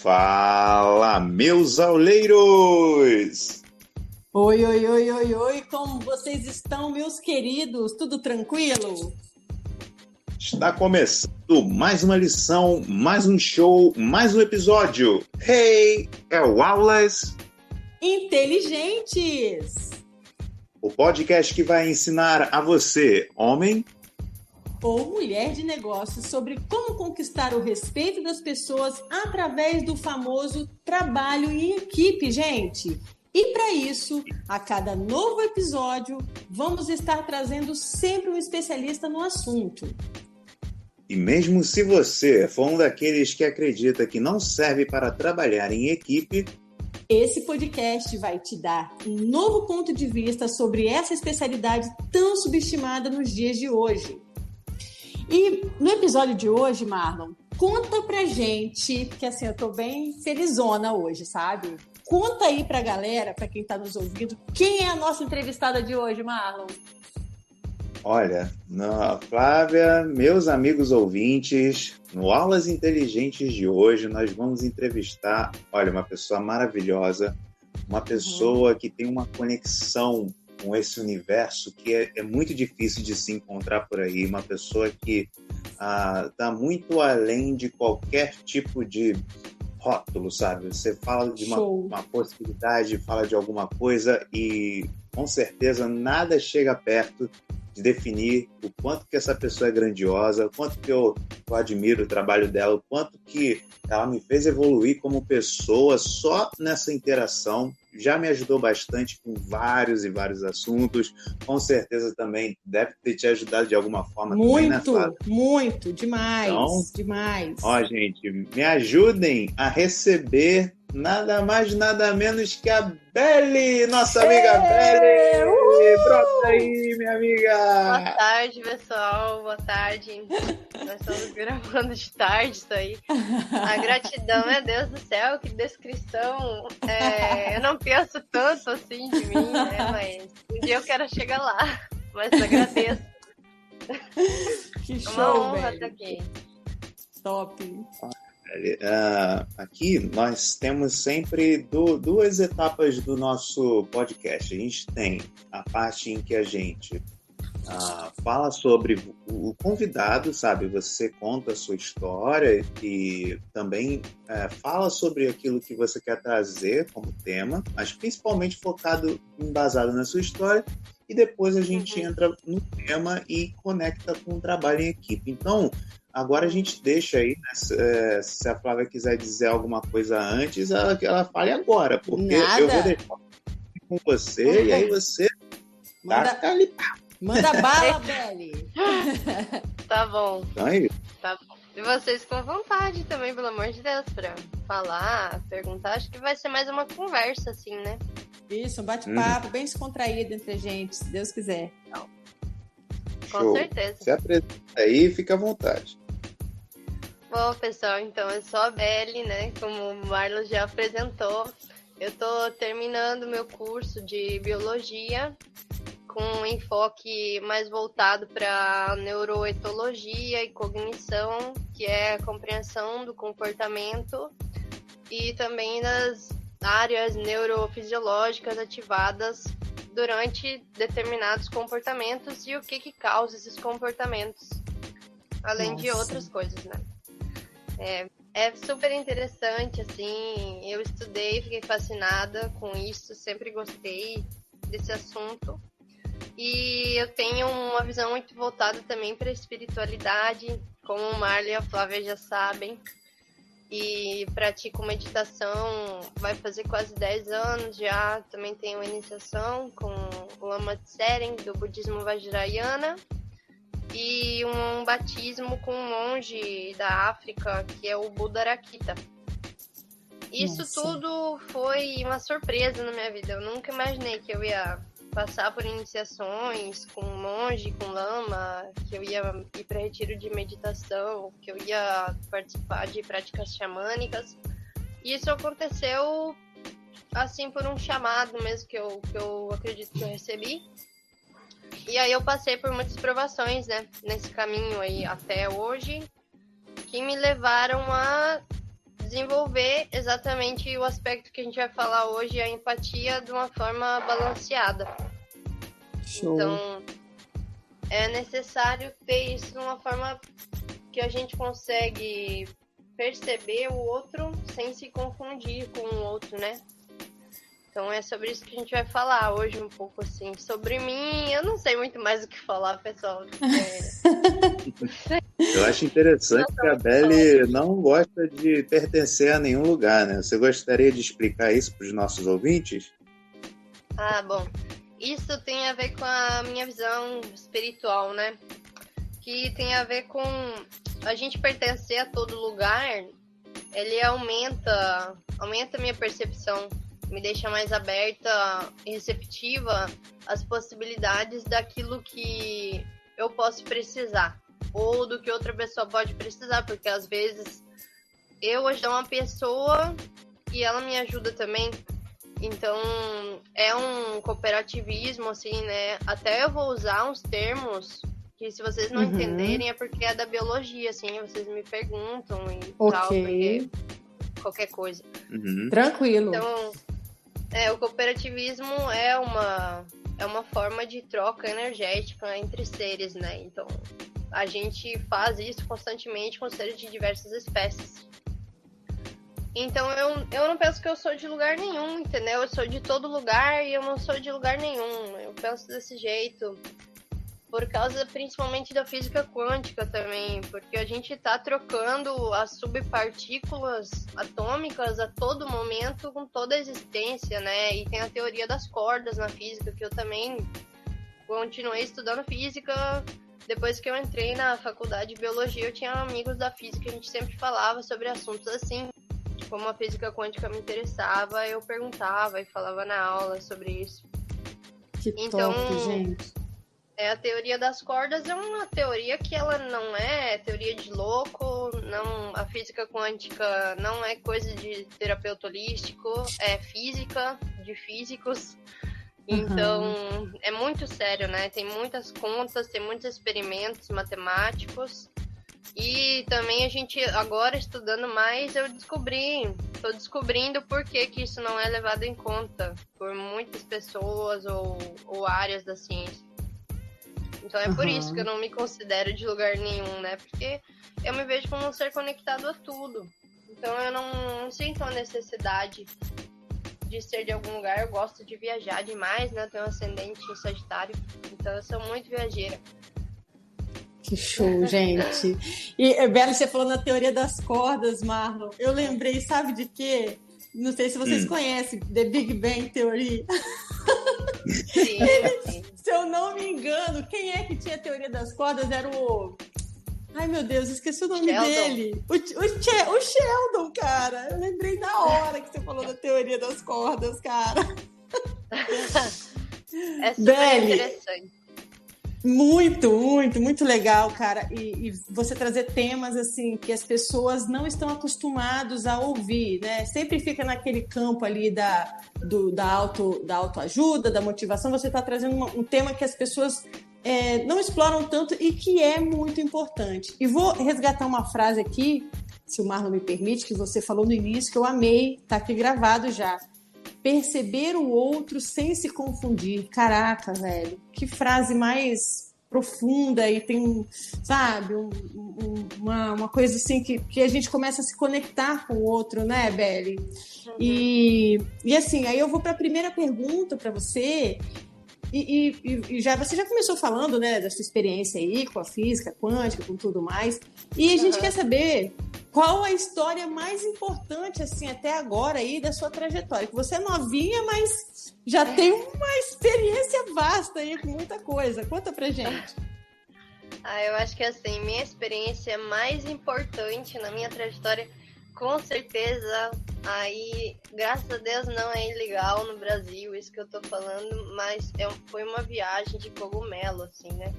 Fala, meus auleiros! Oi, oi, oi, oi, oi, como vocês estão, meus queridos? Tudo tranquilo? Está começando mais uma lição, mais um show, mais um episódio. Hey, é o Aulas Inteligentes! O podcast que vai ensinar a você, homem ou mulher de negócios, sobre como conquistar o respeito das pessoas através do famoso trabalho em equipe, gente. E para isso, a cada novo episódio, vamos estar trazendo sempre um especialista no assunto. E mesmo se você for um daqueles que acredita que não serve para trabalhar em equipe, esse podcast vai te dar um novo ponto de vista sobre essa especialidade tão subestimada nos dias de hoje. E no episódio de hoje, Marlon, conta pra gente, porque assim, eu tô bem felizona hoje, sabe? Conta aí pra galera, pra quem tá nos ouvindo, quem é a nossa entrevistada de hoje, Marlon? Olha, Flávia, meus amigos ouvintes, no Aulas Inteligentes de hoje nós vamos entrevistar, olha, uma pessoa maravilhosa, uma pessoa que tem uma conexão com esse universo que é muito difícil de se encontrar por aí, uma pessoa que está muito além de qualquer tipo de rótulo, sabe? Você fala de uma possibilidade, fala de alguma coisa e com certeza nada chega perto de definir o quanto que essa pessoa é grandiosa, o quanto que eu admiro o trabalho dela, o quanto que ela me fez evoluir como pessoa só nessa interação. Já me ajudou bastante com vários e vários assuntos. Com certeza também deve ter te ajudado de alguma forma. Muito, também, né, muito, demais, então, demais. Ó, gente, me ajudem a receber nada mais, nada menos que a Beli, nossa amiga Beli. Brota aí, minha amiga. Boa tarde, pessoal. Boa tarde. Nós estamos gravando de tarde isso aí. A gratidão, meu Deus do céu, que descrição. Eu não penso tanto assim de mim, né? Mas um dia eu quero chegar lá. Mas agradeço. Que show, uma honra estar aqui. Top. Aqui nós temos sempre duas etapas do nosso podcast. A gente tem a parte em que a gente fala sobre o convidado, sabe? Você conta a sua história e também fala sobre aquilo que você quer trazer como tema, mas principalmente embasado na sua história. E depois a gente entra no tema e conecta com o trabalho em equipe. Então, agora a gente deixa aí, né, se a Flávia quiser dizer alguma coisa antes, ela fale agora, porque eu vou deixar com você e aí você manda bala, Beli. Tá bom. Então é isso. Tá bom. E vocês com vontade também, pelo amor de Deus, pra falar, perguntar. Acho que vai ser mais uma conversa, assim, né? Isso, um bate-papo bem descontraído entre a gente, se Deus quiser. Com certeza. Se apresenta aí, fica à vontade. Bom, pessoal, então eu sou a Beli, né? Como o Marlon já apresentou, eu tô terminando meu curso de biologia com um enfoque mais voltado para neuroetologia e cognição, que é a compreensão do comportamento e também das áreas neurofisiológicas ativadas durante determinados comportamentos e o que causa esses comportamentos, além de outras coisas, né? É super interessante, assim, eu estudei, fiquei fascinada com isso, sempre gostei desse assunto. E eu tenho uma visão muito voltada também para a espiritualidade, como o Marlon e a Flávia já sabem. E pratico meditação, vai fazer quase 10 anos já. Também tenho iniciação com o Lama Tseren, do budismo Vajrayana. E um batismo com um monge da África, que é o Budarakita. Isso tudo foi uma surpresa na minha vida. Eu nunca imaginei que eu ia passar por iniciações com monge, com lama, que eu ia ir para retiro de meditação, que eu ia participar de práticas xamânicas. E isso aconteceu assim por um chamado mesmo que eu acredito que eu recebi. E aí eu passei por muitas provações, né, nesse caminho aí até hoje, que me levaram a desenvolver exatamente o aspecto que a gente vai falar hoje, a empatia, de uma forma balanceada. Show. Então, é necessário ter isso de uma forma que a gente consegue perceber o outro sem se confundir com o outro, né? Então é sobre isso que a gente vai falar hoje um pouco, assim. Sobre mim, eu não sei muito mais o que falar, pessoal. Eu acho interessante que a Belle não gosta de pertencer a nenhum lugar, né? Você gostaria de explicar isso para os nossos ouvintes? Ah, bom. Isso tem a ver com a minha visão espiritual, né? Que tem a ver com a gente pertencer a todo lugar. Ele aumenta a minha percepção, me deixa mais aberta e receptiva às possibilidades daquilo que eu posso precisar, ou do que outra pessoa pode precisar, porque às vezes eu ajudo uma pessoa e ela me ajuda também. Então é um cooperativismo, assim, né? Até eu vou usar uns termos que, se vocês não entenderem, é porque é da biologia, assim, vocês me perguntam e tal, porque qualquer coisa. Tranquilo. Então, o cooperativismo é uma forma de troca energética entre seres, né? Então, a gente faz isso constantemente com seres de diversas espécies. Então, eu não penso que eu sou de lugar nenhum, entendeu? Eu sou de todo lugar e eu não sou de lugar nenhum. Eu penso desse jeito por causa principalmente da física quântica também, porque a gente está trocando as subpartículas atômicas a todo momento com toda a existência, né? E tem a teoria das cordas na física, que eu também continuei estudando física. Depois que eu entrei na faculdade de biologia, eu tinha amigos da física, a gente sempre falava sobre assuntos assim. Como a física quântica me interessava, eu perguntava e falava na aula sobre isso. Que top, gente. A teoria das cordas é uma teoria que ela não é teoria de louco, não, a física quântica não é coisa de terapeuta holístico, é física de físicos. Então, é muito sério, né? Tem muitas contas, tem muitos experimentos matemáticos. E também a gente, agora estudando mais, tô descobrindo por que isso não é levado em conta por muitas pessoas ou áreas da ciência. Então é por isso que eu não me considero de lugar nenhum, né? Porque eu me vejo como um ser conectado a tudo. Então eu não sinto a necessidade de ser de algum lugar. Eu gosto de viajar demais, né? Eu tenho um ascendente em Sagitário, então eu sou muito viajeira. Que show, gente. E, Bela, você falou na teoria das cordas, Marlon. Eu lembrei, sabe de quê? Não sei se vocês conhecem, The Big Bang Theory. Sim, sim. Se eu não me engano, quem é que tinha a teoria das cordas? Era o... Ai, meu Deus, esqueci o nome dele. O Sheldon, cara. Eu lembrei na hora que você falou da teoria das cordas, cara. É super interessante. Muito legal, cara. E você trazer temas assim que as pessoas não estão acostumadas a ouvir, né? Sempre fica naquele campo ali da autoajuda, da motivação. Você está trazendo um tema que as pessoas não exploram tanto e que é muito importante. E vou resgatar uma frase aqui, se o Marlon me permite, que você falou no início, que eu amei, tá aqui gravado já. Perceber o outro sem se confundir. Caraca, velho, que frase mais profunda e tem, sabe, uma coisa assim que a gente começa a se conectar com o outro, né, Belle? E assim, aí eu vou para a primeira pergunta para você. Você já começou falando, né, da sua experiência aí com a física quântica, com tudo mais. E a gente quer saber qual a história mais importante, assim, até agora aí da sua trajetória. Que você é novinha, mas já tem uma experiência vasta aí com muita coisa. Conta pra gente. Eu acho que, assim, minha experiência mais importante na minha trajetória, com certeza, aí, graças a Deus, não é ilegal no Brasil, isso que eu tô falando, mas foi uma viagem de cogumelo, assim, né?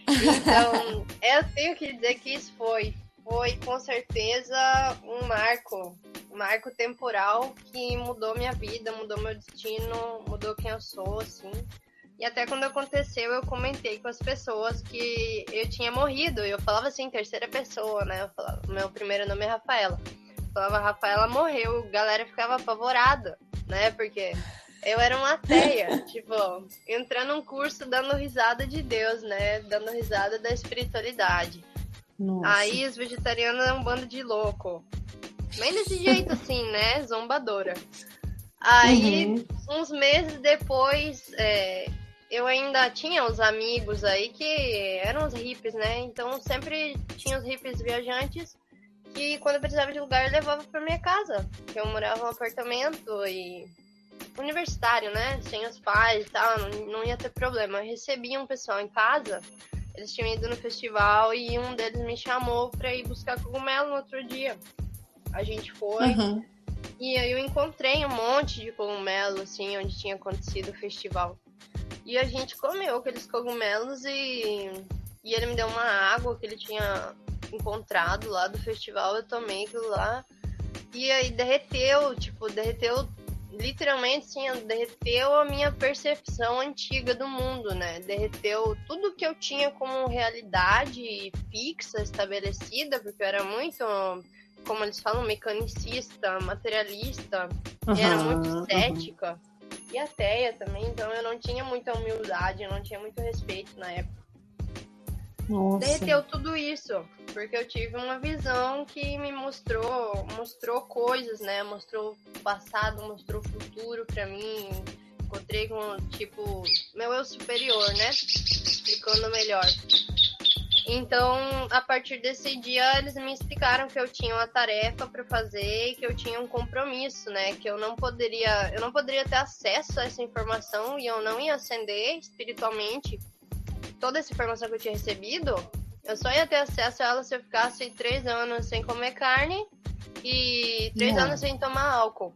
Então, eu tenho que dizer que isso foi com certeza um marco temporal que mudou minha vida, mudou meu destino, mudou quem eu sou, assim. E até quando aconteceu, eu comentei com as pessoas que eu tinha morrido. Eu falava assim, em terceira pessoa, né? Eu falava, meu primeiro nome é Rafaela. Falava, Rafaela morreu. A galera ficava apavorada, né? Porque eu era uma ateia, tipo, entrando num curso dando risada de Deus, né? Dando risada da espiritualidade. Nossa. Aí os vegetarianos é um bando de louco. Bem desse jeito assim, né? Zombadora. Aí, uns meses depois, eu ainda tinha uns amigos aí que eram os hippies, né? Então sempre tinha os hippies viajantes que quando eu precisava de lugar eu levava pra minha casa. Porque eu morava em um apartamento e universitário, né? Sem os pais e tal, não ia ter problema. Eu recebia um pessoal em casa, eles tinham ido no festival e um deles me chamou pra ir buscar cogumelo no outro dia. A gente foi e aí eu encontrei um monte de cogumelo, assim, onde tinha acontecido o festival. E a gente comeu aqueles cogumelos e ele me deu uma água que ele tinha encontrado lá do festival, eu tomei aquilo lá. E aí derreteu literalmente, assim, derreteu a minha percepção antiga do mundo, né? Derreteu tudo que eu tinha como realidade fixa, estabelecida, porque eu era muito, como eles falam, mecanicista, materialista, era muito cética e ateia também, então eu não tinha muita humildade, eu não tinha muito respeito na época. Nossa. Derreteu tudo isso, porque eu tive uma visão que me mostrou coisas, né? Mostrou o passado, mostrou o futuro pra mim. Encontrei com, tipo, meu eu superior, né? Explicando melhor. Então, a partir desse dia, eles me explicaram que eu tinha uma tarefa para fazer e que eu tinha um compromisso, né? Que eu não poderia ter acesso a essa informação e eu não ia ascender espiritualmente. Toda essa informação que eu tinha recebido, eu só ia ter acesso a ela se eu ficasse 3 anos sem comer carne e 3 anos sem tomar álcool.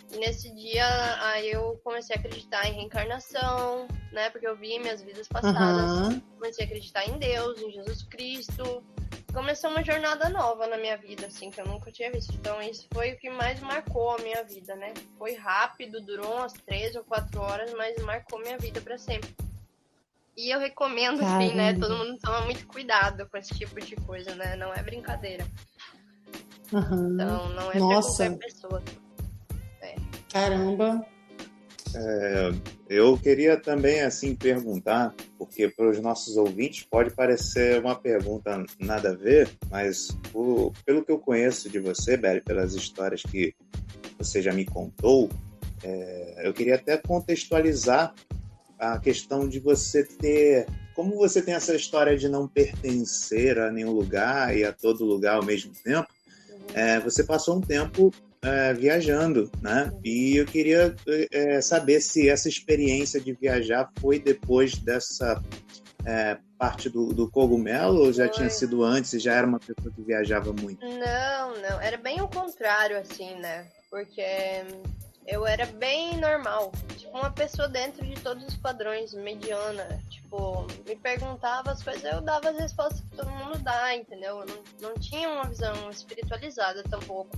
E nesse dia, aí eu comecei a acreditar em reencarnação, né? Porque eu vi minhas vidas passadas. Comecei a acreditar em Deus, em Jesus Cristo. Começou uma jornada nova na minha vida, assim, que eu nunca tinha visto. Então, isso foi o que mais marcou a minha vida, né? Foi rápido, durou umas 3 ou 4 horas, mas marcou minha vida pra sempre. E eu recomendo, assim, né? Todo mundo toma muito cuidado com esse tipo de coisa, né? Não é brincadeira. Então, não é pra qualquer pessoa. Caramba! Eu queria também, assim, perguntar, porque para os nossos ouvintes pode parecer uma pergunta nada a ver, mas pelo que eu conheço de você, Beli, pelas histórias que você já me contou, eu queria até contextualizar a questão de você ter... Como você tem essa história de não pertencer a nenhum lugar e a todo lugar ao mesmo tempo, você passou um tempo viajando, né? E eu queria saber se essa experiência de viajar foi depois dessa parte do cogumelo ou já tinha sido antes e já era uma pessoa que viajava muito? Não. Era bem o contrário, assim, né? Porque eu era bem normal. Tipo, uma pessoa dentro de todos os padrões, mediana. Tipo, me perguntava as coisas, eu dava as respostas que todo mundo dá, entendeu? Eu não tinha uma visão espiritualizada tampouco.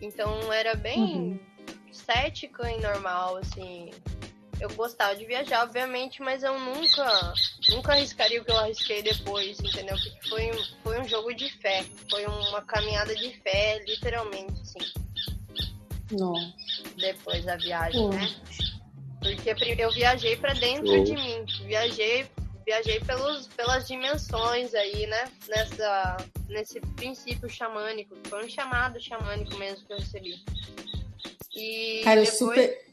Então, era bem cética e normal, assim. Eu gostava de viajar, obviamente, mas eu nunca arriscaria o que eu arrisquei depois, entendeu? Porque foi um jogo de fé. Foi uma caminhada de fé, literalmente, assim. Não. Depois da viagem, né? Porque eu viajei pra dentro de mim. Viajei pelas dimensões aí, né? Nesse princípio xamânico. Foi um chamado xamânico mesmo que eu recebi. E cara, depois... eu super...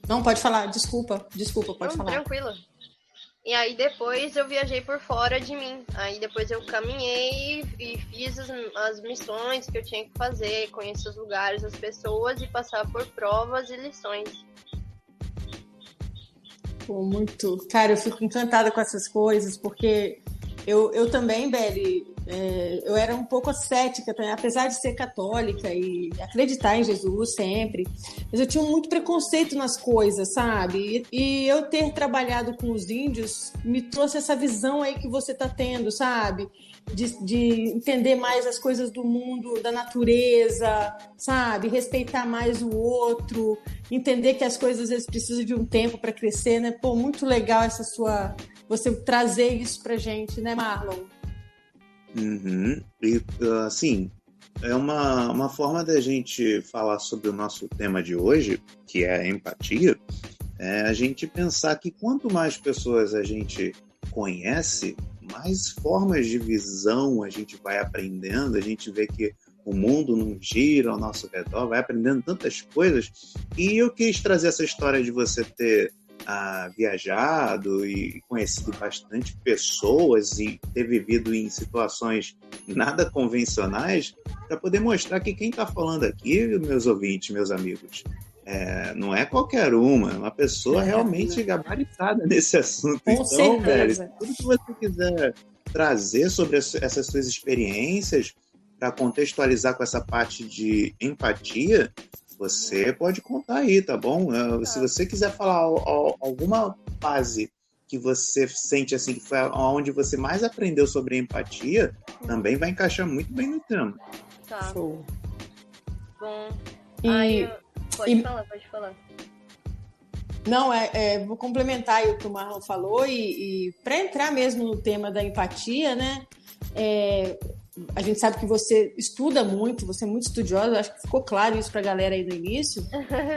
Não, pode falar. Desculpa, pode falar. Tranquila. E aí depois eu viajei por fora de mim. Aí depois eu caminhei e fiz as missões que eu tinha que fazer, conhecer os lugares, as pessoas e passar por provas e lições. Pô, muito. Cara, eu fico encantada com essas coisas, porque eu também, Beli, eu era um pouco cética também, apesar de ser católica e acreditar em Jesus sempre, mas eu tinha muito preconceito nas coisas, sabe? E eu ter trabalhado com os índios me trouxe essa visão aí que você tá tendo, sabe? De entender mais as coisas do mundo, da natureza, sabe? Respeitar mais o outro, entender que as coisas às vezes precisam de um tempo para crescer, né? Pô, muito legal você trazer isso pra gente, né, Marlon? E, assim, é uma forma da gente falar sobre o nosso tema de hoje, que é a empatia, é a gente pensar que quanto mais pessoas a gente conhece, mais formas de visão a gente vai aprendendo, a gente vê que o mundo não gira ao nosso redor, vai aprendendo tantas coisas. E eu quis trazer essa história de você ter viajado e conhecido bastante pessoas e ter vivido em situações nada convencionais, para poder mostrar que quem está falando aqui, meus ouvintes, meus amigos, não é qualquer uma, é uma pessoa realmente gabaritada nesse assunto. Com então, certeza. velho, tudo que você quiser trazer sobre essas suas experiências para contextualizar com essa parte de empatia, você pode contar aí, tá bom? Se você quiser falar alguma fase que você sente assim, que foi onde você mais aprendeu sobre empatia, também vai encaixar muito bem no tema. Tá. Show. Bom. E, Pode falar. Não, vou complementar aí o que o Marlon falou e para entrar mesmo no tema da empatia, né? A gente sabe que você estuda muito, você é muito estudiosa, acho que ficou claro isso para a galera aí no início.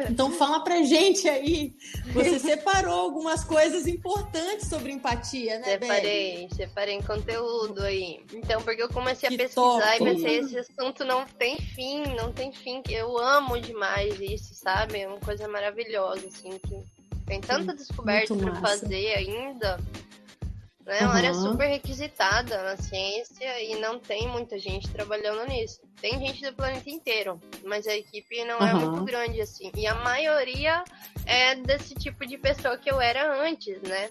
Então fala pra gente aí, você separou algumas coisas importantes sobre empatia, né, Beli? Separei em conteúdo aí. Então, porque eu comecei a pesquisar top. e pensei, esse assunto não tem fim, que eu amo demais isso, sabe? É uma coisa maravilhosa, assim, que tem tanta descoberta para fazer ainda. É uma área super requisitada na ciência e não tem muita gente trabalhando nisso. Tem gente do planeta inteiro, mas a equipe não é muito grande assim. E a maioria é desse tipo de pessoa que eu era antes, né?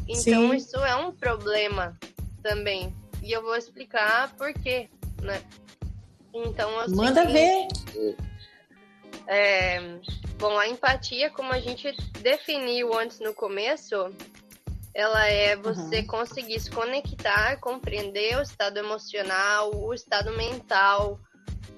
Então isso é um problema também. E eu vou explicar por quê, né? Então, assim, manda ver! Bom, a empatia, como a gente definiu antes no começo, ela é você conseguir se conectar, compreender o estado emocional, o estado mental.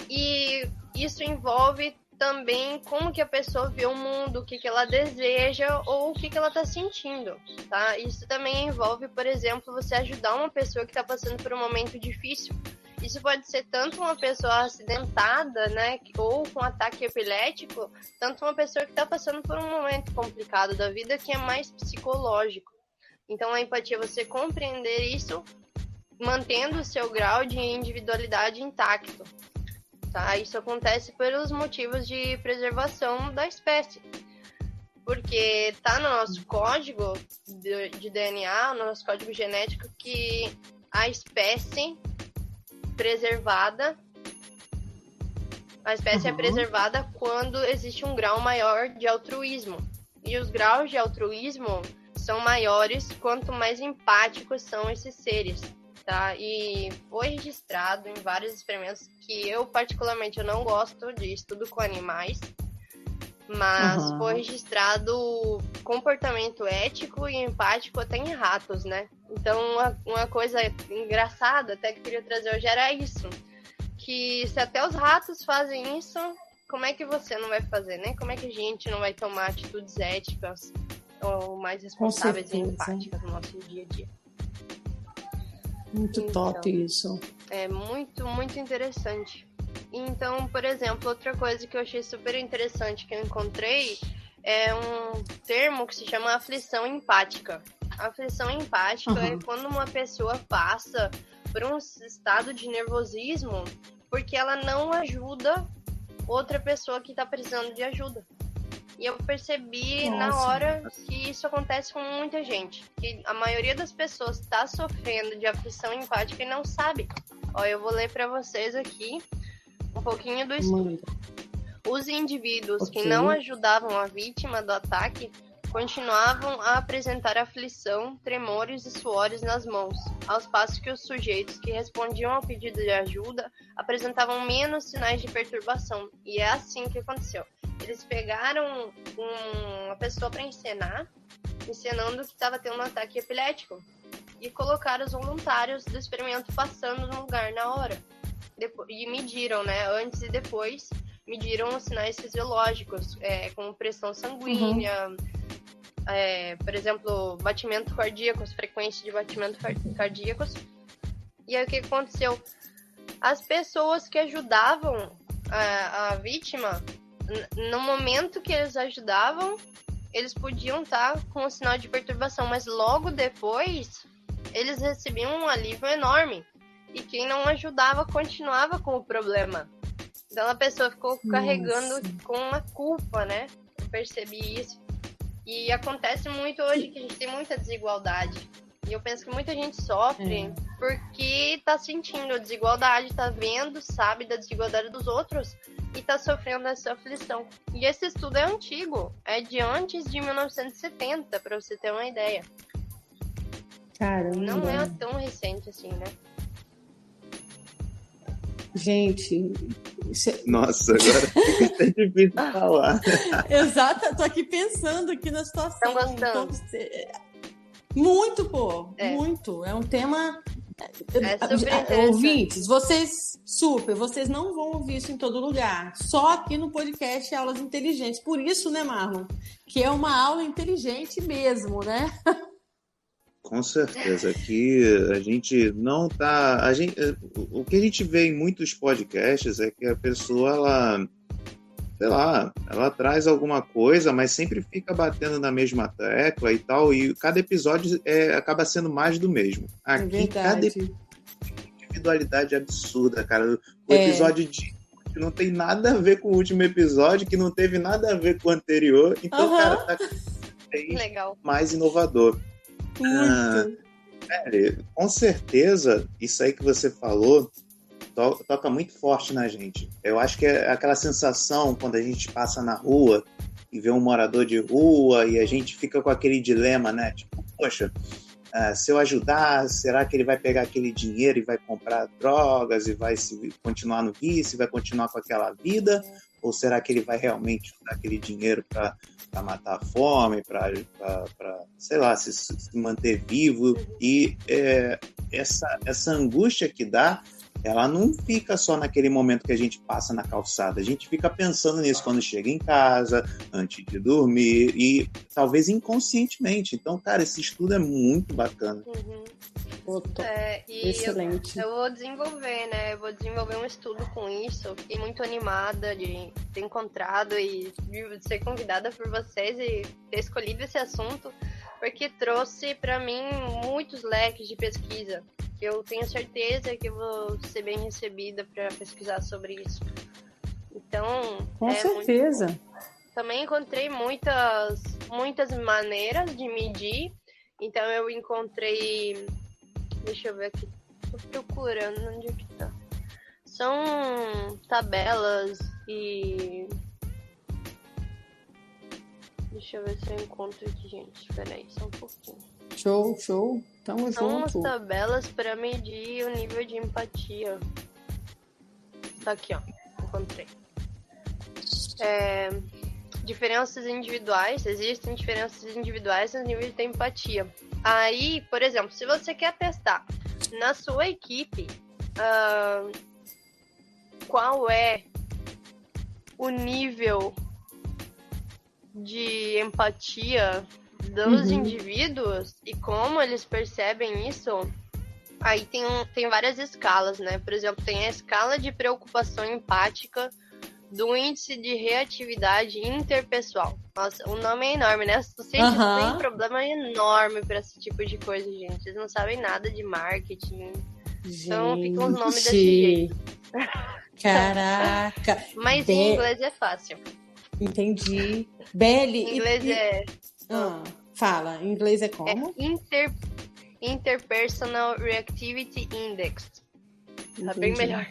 E isso envolve também como que a pessoa vê o mundo, o que ela deseja ou o que ela está sentindo, tá? Isso também envolve, por exemplo, você ajudar uma pessoa que está passando por um momento difícil. Isso pode ser tanto uma pessoa acidentada, né, ou com ataque epilético, tanto uma pessoa que está passando por um momento complicado da vida que é mais psicológico. Então, a empatia é você compreender isso, mantendo o seu grau de individualidade intacto. Tá? Isso acontece pelos motivos de preservação da espécie. Porque tá no nosso código de DNA, no nosso código genético, que a espécie preservada... A espécie é preservada quando existe um grau maior de altruísmo. E os graus de altruísmo são maiores quanto mais empáticos são esses seres, tá? E foi registrado em vários experimentos que eu, particularmente, eu não gosto de estudo com animais, mas foi registrado comportamento ético e empático até em ratos, né? Então, uma coisa engraçada, até que eu queria trazer hoje, era isso, que se até os ratos fazem isso, como é que você não vai fazer, né? Como é que a gente não vai tomar atitudes éticas ou mais responsáveis e empáticas no nosso dia a dia? Muito top isso. É muito, muito interessante. Então, por exemplo, outra coisa que eu achei super interessante que eu encontrei é um termo que se chama aflição empática. A aflição empática é quando uma pessoa passa por um estado de nervosismo porque ela não ajuda outra pessoa que está precisando de ajuda. E eu percebi na hora que isso acontece com muita gente. Que a maioria das pessoas está sofrendo de aflição empática e não sabe. Ó, eu vou ler para vocês aqui um pouquinho do estudo. Os indivíduos que não ajudavam a vítima do ataque continuavam a apresentar aflição, tremores e suores nas mãos, aos passos que os sujeitos que respondiam ao pedido de ajuda apresentavam menos sinais de perturbação. E é assim que aconteceu. Eles pegaram uma pessoa para encenando que estava tendo um ataque epilético e colocaram os voluntários do experimento passando no lugar na hora. E mediram, né, antes e depois, mediram os sinais fisiológicos, como pressão sanguínea, por exemplo, batimento cardíaco, frequência de batimentos cardíacos. E aí o que aconteceu? as pessoas que ajudavam a vítima, no momento que eles ajudavam, eles podiam estar com um sinal de perturbação, mas logo depois eles recebiam um alívio enorme. E quem não ajudava continuava com o problema. Então a pessoa ficou carregando com uma culpa, né? Eu percebi isso. E acontece muito hoje que a gente tem muita desigualdade. E eu penso que muita gente sofre porque tá sentindo a desigualdade, tá vendo, sabe da desigualdade dos outros e tá sofrendo essa aflição. E esse estudo é antigo, é de antes de 1970, para você ter uma ideia. Caramba. Não é tão recente assim, né? Gente... Nossa, agora fica até difícil falar. Exato, tô aqui pensando aqui na situação. Estão gostando? Muito, pô. Muito. É um tema... super ouvintes, vocês não vão ouvir isso em todo lugar. Só aqui no podcast Aulas Inteligentes. Por isso, né, Marlon? Que é uma aula inteligente mesmo, né? Com certeza, aqui a gente não tá... o que a gente vê em muitos podcasts é que a pessoa, ela, sei lá, ela traz alguma coisa, mas sempre fica batendo na mesma tecla e tal, e cada episódio acaba sendo mais do mesmo. Aqui, cada individualidade absurda, cara. O episódio de não tem nada a ver com o último episódio, que não teve nada a ver com o anterior, então, cara, tá legal. Mais inovador. Com certeza, isso aí que você falou toca muito forte na gente. Eu acho que é aquela sensação quando a gente passa na rua e vê um morador de rua e a gente fica com aquele dilema, né? Tipo, poxa, se eu ajudar, será que ele vai pegar aquele dinheiro e vai comprar drogas e vai continuar no vício, vai continuar com aquela vida? Ou será que ele vai realmente usar aquele dinheiro para matar a fome, para sei lá, se manter vivo? E essa angústia que dá, ela não fica só naquele momento que a gente passa na calçada. A gente fica pensando nisso quando chega em casa, antes de dormir e talvez inconscientemente. Então, cara, esse estudo é muito bacana. Excelente. Eu vou desenvolver, né? Eu vou desenvolver um estudo com isso. Fiquei muito animada de ter encontrado e de ser convidada por vocês e ter escolhido esse assunto, porque trouxe para mim muitos leques de pesquisa. Eu tenho certeza que vou ser bem recebida para pesquisar sobre isso. Então, com certeza. Também encontrei muitas maneiras de medir. Então, eu encontrei... Deixa eu ver aqui. Tô procurando onde é que tá. São tabelas e... Deixa eu ver se eu encontro aqui, gente. Peraí, só um pouquinho. Show. Tamo junto. São umas tabelas para medir o nível de empatia. Tá aqui, ó. Encontrei. Diferenças individuais. Existem diferenças individuais no nível de empatia. Aí, por exemplo, se você quer testar na sua equipe qual é o nível de empatia dos indivíduos e como eles percebem isso, aí tem várias escalas, né? Por exemplo, tem a escala de preocupação empática do índice de reatividade interpessoal. Nossa, o nome é enorme, né? Os cientistas têm um problema enorme para esse tipo de coisa, gente. Eles não sabem nada de marketing. Então ficam os nomes desse jeito. Caraca! Mas em inglês é fácil. Entendi. Belly. Em inglês fala, em inglês é como? Interpersonal Reactivity Index. Tá bem melhor.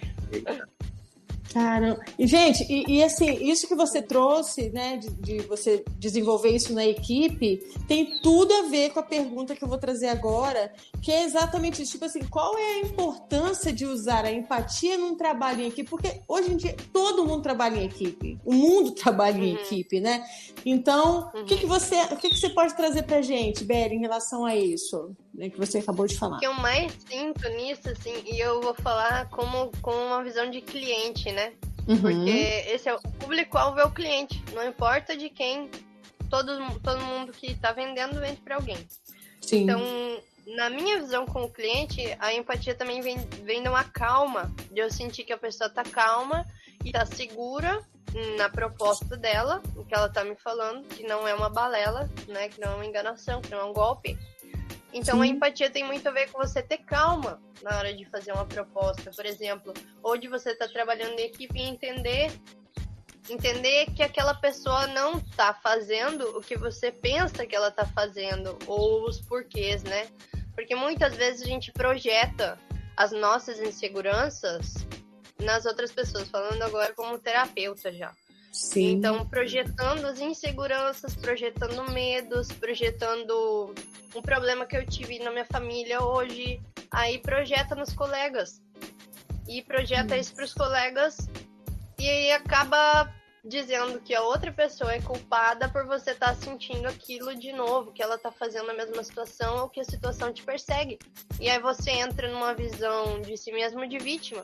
Caramba. E, gente, e assim, isso que você trouxe, né, de você desenvolver isso na equipe, tem tudo a ver com a pergunta que eu vou trazer agora, que é exatamente isso. Tipo assim, qual é a importância de usar a empatia num trabalho em equipe? Porque hoje em dia todo mundo trabalha em equipe. O mundo trabalha em equipe, né? Então, o que você pode trazer pra gente, Beli, em relação a isso, né, que você acabou de falar? O que eu mais sinto nisso, assim, e eu vou falar com uma visão de cliente, né? Porque esse é o público-alvo, é o cliente. Não importa de quem, todo mundo que tá vendendo, vende para alguém. Sim. Então, na minha visão com o cliente, a empatia também vem de uma calma, de eu sentir que a pessoa tá calma e tá segura na proposta dela, o que ela tá me falando, que não é uma balela, né, que não é uma enganação, que não é um golpe. Então, a empatia tem muito a ver com você ter calma na hora de fazer uma proposta, por exemplo, ou de você estar trabalhando em equipe e entender que aquela pessoa não tá fazendo o que você pensa que ela tá fazendo, ou os porquês, né? Porque muitas vezes a gente projeta as nossas inseguranças nas outras pessoas, falando agora como terapeuta já. Sim. Então, projetando as inseguranças, projetando medos, projetando um problema que eu tive na minha família hoje, aí projeta nos colegas. E projeta isso para os colegas e aí acaba dizendo que a outra pessoa é culpada por você estar sentindo aquilo de novo, que ela está fazendo a mesma situação ou que a situação te persegue. E aí você entra numa visão de si mesmo de vítima.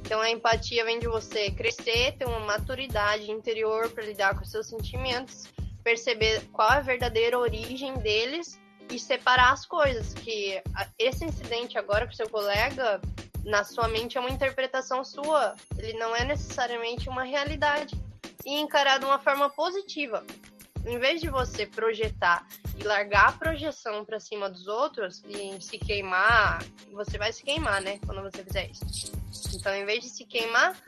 Então a empatia vem de você crescer, ter uma maturidade interior para lidar com os seus sentimentos, perceber qual é a verdadeira origem deles e separar as coisas. Que esse incidente agora com seu colega, na sua mente, é uma interpretação sua. Ele não é necessariamente uma realidade. E encarar de uma forma positiva. Em vez de você projetar e largar a projeção para cima dos outros e se queimar, você vai se queimar, né? Quando você fizer isso. Então, em vez de se queimar,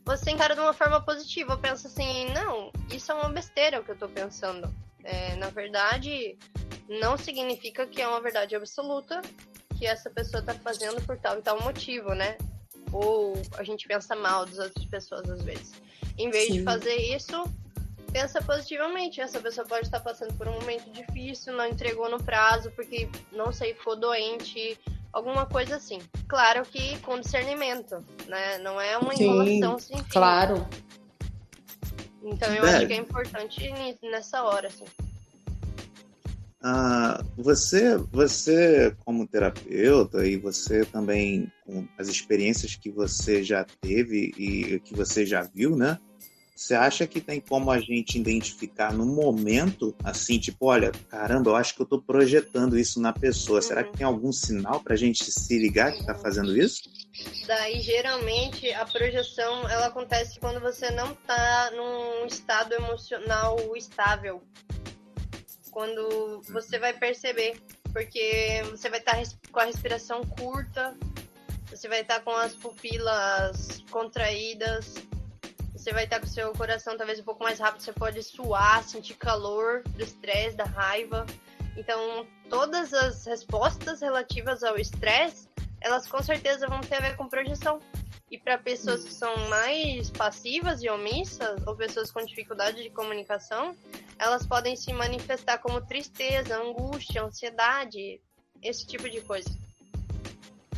você encara de uma forma positiva. Pensa assim, não, isso é uma besteira o que eu tô pensando. Na verdade, não significa que é uma verdade absoluta que essa pessoa tá fazendo por tal e tal motivo, né? Ou a gente pensa mal das outras pessoas às vezes. Em vez de fazer isso, pensa positivamente. Essa pessoa pode estar passando por um momento difícil, não entregou no prazo porque, não sei, ficou doente, alguma coisa assim. Claro que com discernimento, né? Não é uma enrolação sem fim. Claro. Então eu acho que é importante nessa hora, assim. Você como terapeuta e você também com as experiências que você já teve e que você já viu, né? Você acha que tem como a gente identificar no momento, assim, tipo, olha, caramba, eu acho que eu tô projetando isso na pessoa. Será que tem algum sinal pra gente se ligar que tá fazendo isso? Daí, geralmente, a projeção, ela acontece quando você não tá num estado emocional estável. Quando você vai perceber, porque você vai estar com a respiração curta, você vai estar com as pupilas contraídas, você vai estar com o seu coração talvez um pouco mais rápido, você pode suar, sentir calor do estresse, da raiva. Então, todas as respostas relativas ao estresse, elas com certeza vão ter a ver com projeção. E para pessoas que são mais passivas e omissas, ou pessoas com dificuldade de comunicação, elas podem se manifestar como tristeza, angústia, ansiedade, esse tipo de coisa.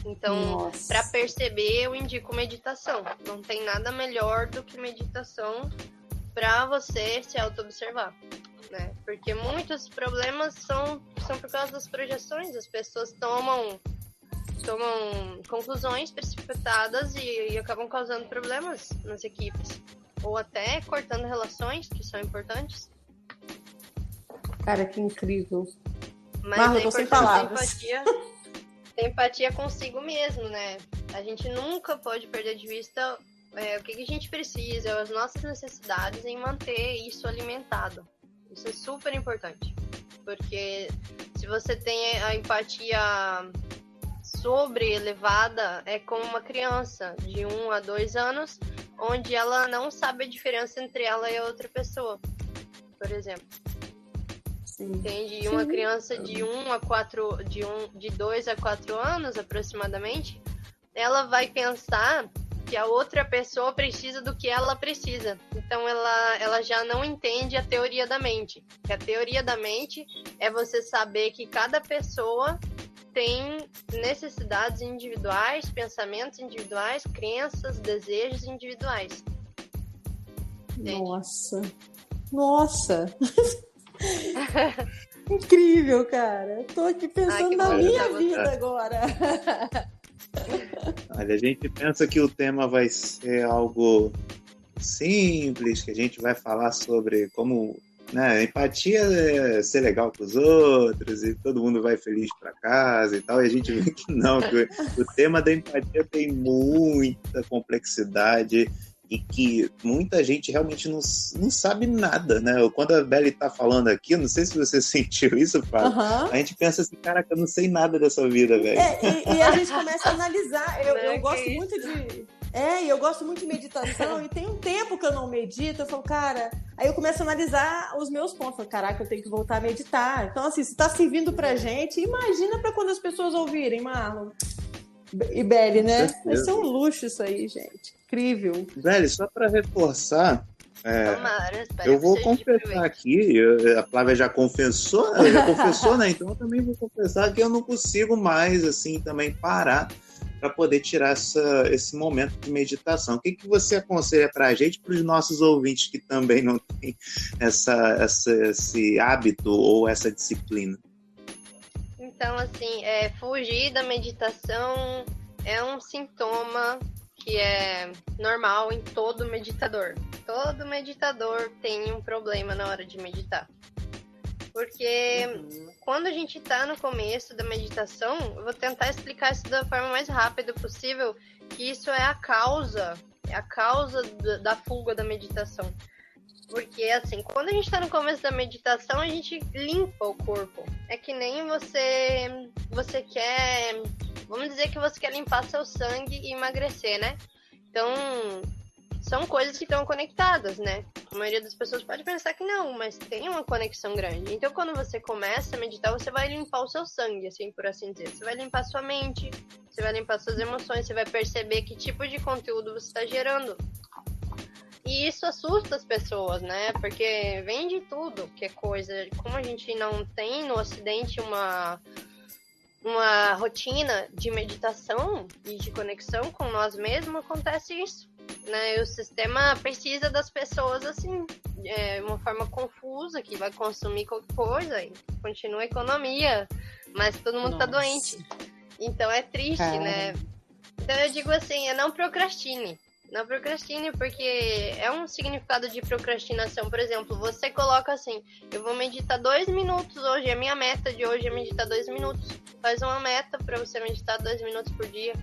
Então, para perceber, eu indico meditação. Não tem nada melhor do que meditação para você se auto-observar, né? Porque muitos problemas são por causa das projeções. As pessoas tomam conclusões precipitadas e acabam causando problemas nas equipes. Ou até cortando relações que são importantes. Cara, que incrível. Mas Marla, tô sem palavras. Ter empatia consigo mesmo, né? A gente nunca pode perder de vista o que a gente precisa, as nossas necessidades em manter isso alimentado. Isso é super importante. Porque se você tem a empatia sobre elevada, é como uma criança de 1 a 2 anos, onde ela não sabe a diferença entre ela e a outra pessoa, por exemplo. Entende? E uma criança de 2 a 4 anos, aproximadamente, ela vai pensar que a outra pessoa precisa do que ela precisa. Então, ela já não entende a teoria da mente. Que a teoria da mente é você saber que cada pessoa tem necessidades individuais, pensamentos individuais, crenças, desejos individuais. Entende? Nossa! Incrível, cara. Tô aqui pensando na minha vida agora. Olha, a gente pensa que o tema vai ser algo simples, que a gente vai falar sobre como né? Empatia é ser legal com os outros e todo mundo vai feliz para casa e tal. E a gente vê que não, que o tema da empatia tem muita complexidade e que muita gente realmente não sabe nada, né? Quando a Beli tá falando aqui, não sei se você sentiu isso, Fábio, a gente pensa assim, caraca, eu não sei nada dessa vida, velho. E a gente começa a analisar. Eu gosto muito de... eu gosto muito de meditação e tem um tempo que eu não medito, eu falo, cara... Aí eu começo a analisar os meus pontos. Falo, caraca, eu tenho que voltar a meditar. Então, assim, se tá servindo pra gente, imagina pra quando as pessoas ouvirem, Marlon e Beli, né? Vai ser um luxo isso aí, gente. Incrível. Beli, só pra reforçar... Tomara, eu vou confessar aqui, a Flávia já confessou, né? Então eu também vou confessar que eu não consigo mais, assim, também parar para poder tirar esse momento de meditação. O que você aconselha para a gente, para os nossos ouvintes que também não têm esse hábito ou essa disciplina? Então, assim, fugir da meditação é um sintoma que é normal em todo meditador. Todo meditador tem um problema na hora de meditar. Porque quando a gente está no começo da meditação, eu vou tentar explicar isso da forma mais rápida possível, que isso é a causa da fuga da meditação. Porque, assim, quando a gente está no começo da meditação, a gente limpa o corpo. É que nem você quer... Vamos dizer que você quer limpar seu sangue e emagrecer, né? Então, são coisas que estão conectadas, né? A maioria das pessoas pode pensar que não, mas tem uma conexão grande. Então, quando você começa a meditar, você vai limpar o seu sangue, assim, por assim dizer. Você vai limpar sua mente, você vai limpar suas emoções, você vai perceber que tipo de conteúdo você está gerando. E isso assusta as pessoas, né? Porque vem de tudo, que é coisa... Como a gente não tem no Ocidente uma rotina de meditação e de conexão com nós mesmos, acontece isso, né? E o sistema precisa das pessoas assim, uma forma confusa, que vai consumir qualquer coisa e continua a economia, mas todo mundo tá doente. Então é triste, né? Então eu digo assim, não procrastine. Não procrastine, porque é um significado de procrastinação. Por exemplo, você coloca assim, eu vou meditar 2 minutos hoje, a minha meta de hoje é meditar 2 minutos. Faz uma meta pra você meditar 2 minutos por dia.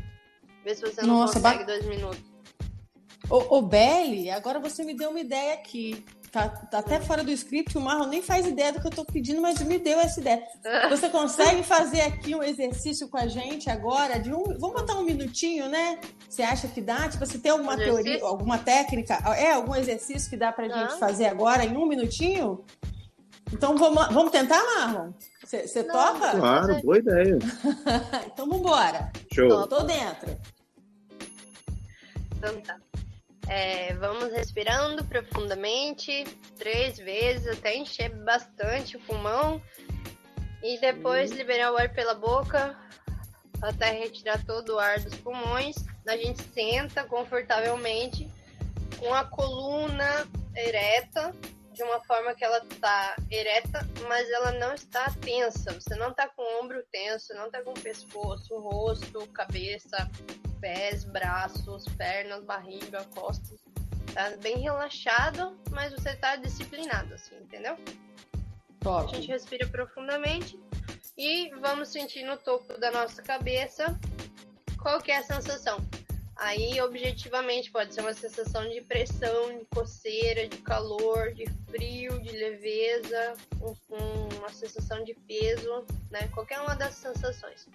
Vê se você não consegue 2 minutos. Ô, Beli, agora você me deu uma ideia aqui. Tá até fora do script, o Marlon nem faz ideia do que eu tô pedindo, mas me deu essa ideia. Você consegue fazer aqui um exercício com a gente agora? Vamos botar 1 minutinho, né? Você acha que dá? Tipo, você tem alguma teoria, alguma técnica? Algum exercício que dá pra gente fazer agora em 1 minutinho? Então vamos tentar, Marlon? Você topa? Claro, boa ideia. Então vamos embora. Show. Então, eu tô dentro. Então tá. Vamos respirando profundamente 3 vezes até encher bastante o pulmão e depois liberar o ar pela boca até retirar todo o ar dos pulmões. A gente senta confortavelmente com a coluna ereta, de uma forma que ela está ereta, mas ela não está tensa. Você não está com o ombro tenso, não está com o pescoço, rosto, cabeça, pés, braços, pernas, barriga, costas. Tá bem relaxado, mas você tá disciplinado, assim, entendeu? Top. A gente respira profundamente e vamos sentir no topo da nossa cabeça qual que é a sensação. Aí, objetivamente, pode ser uma sensação de pressão, de coceira, de calor, de frio, de leveza, uma sensação de peso, né? Qualquer uma dessas sensações.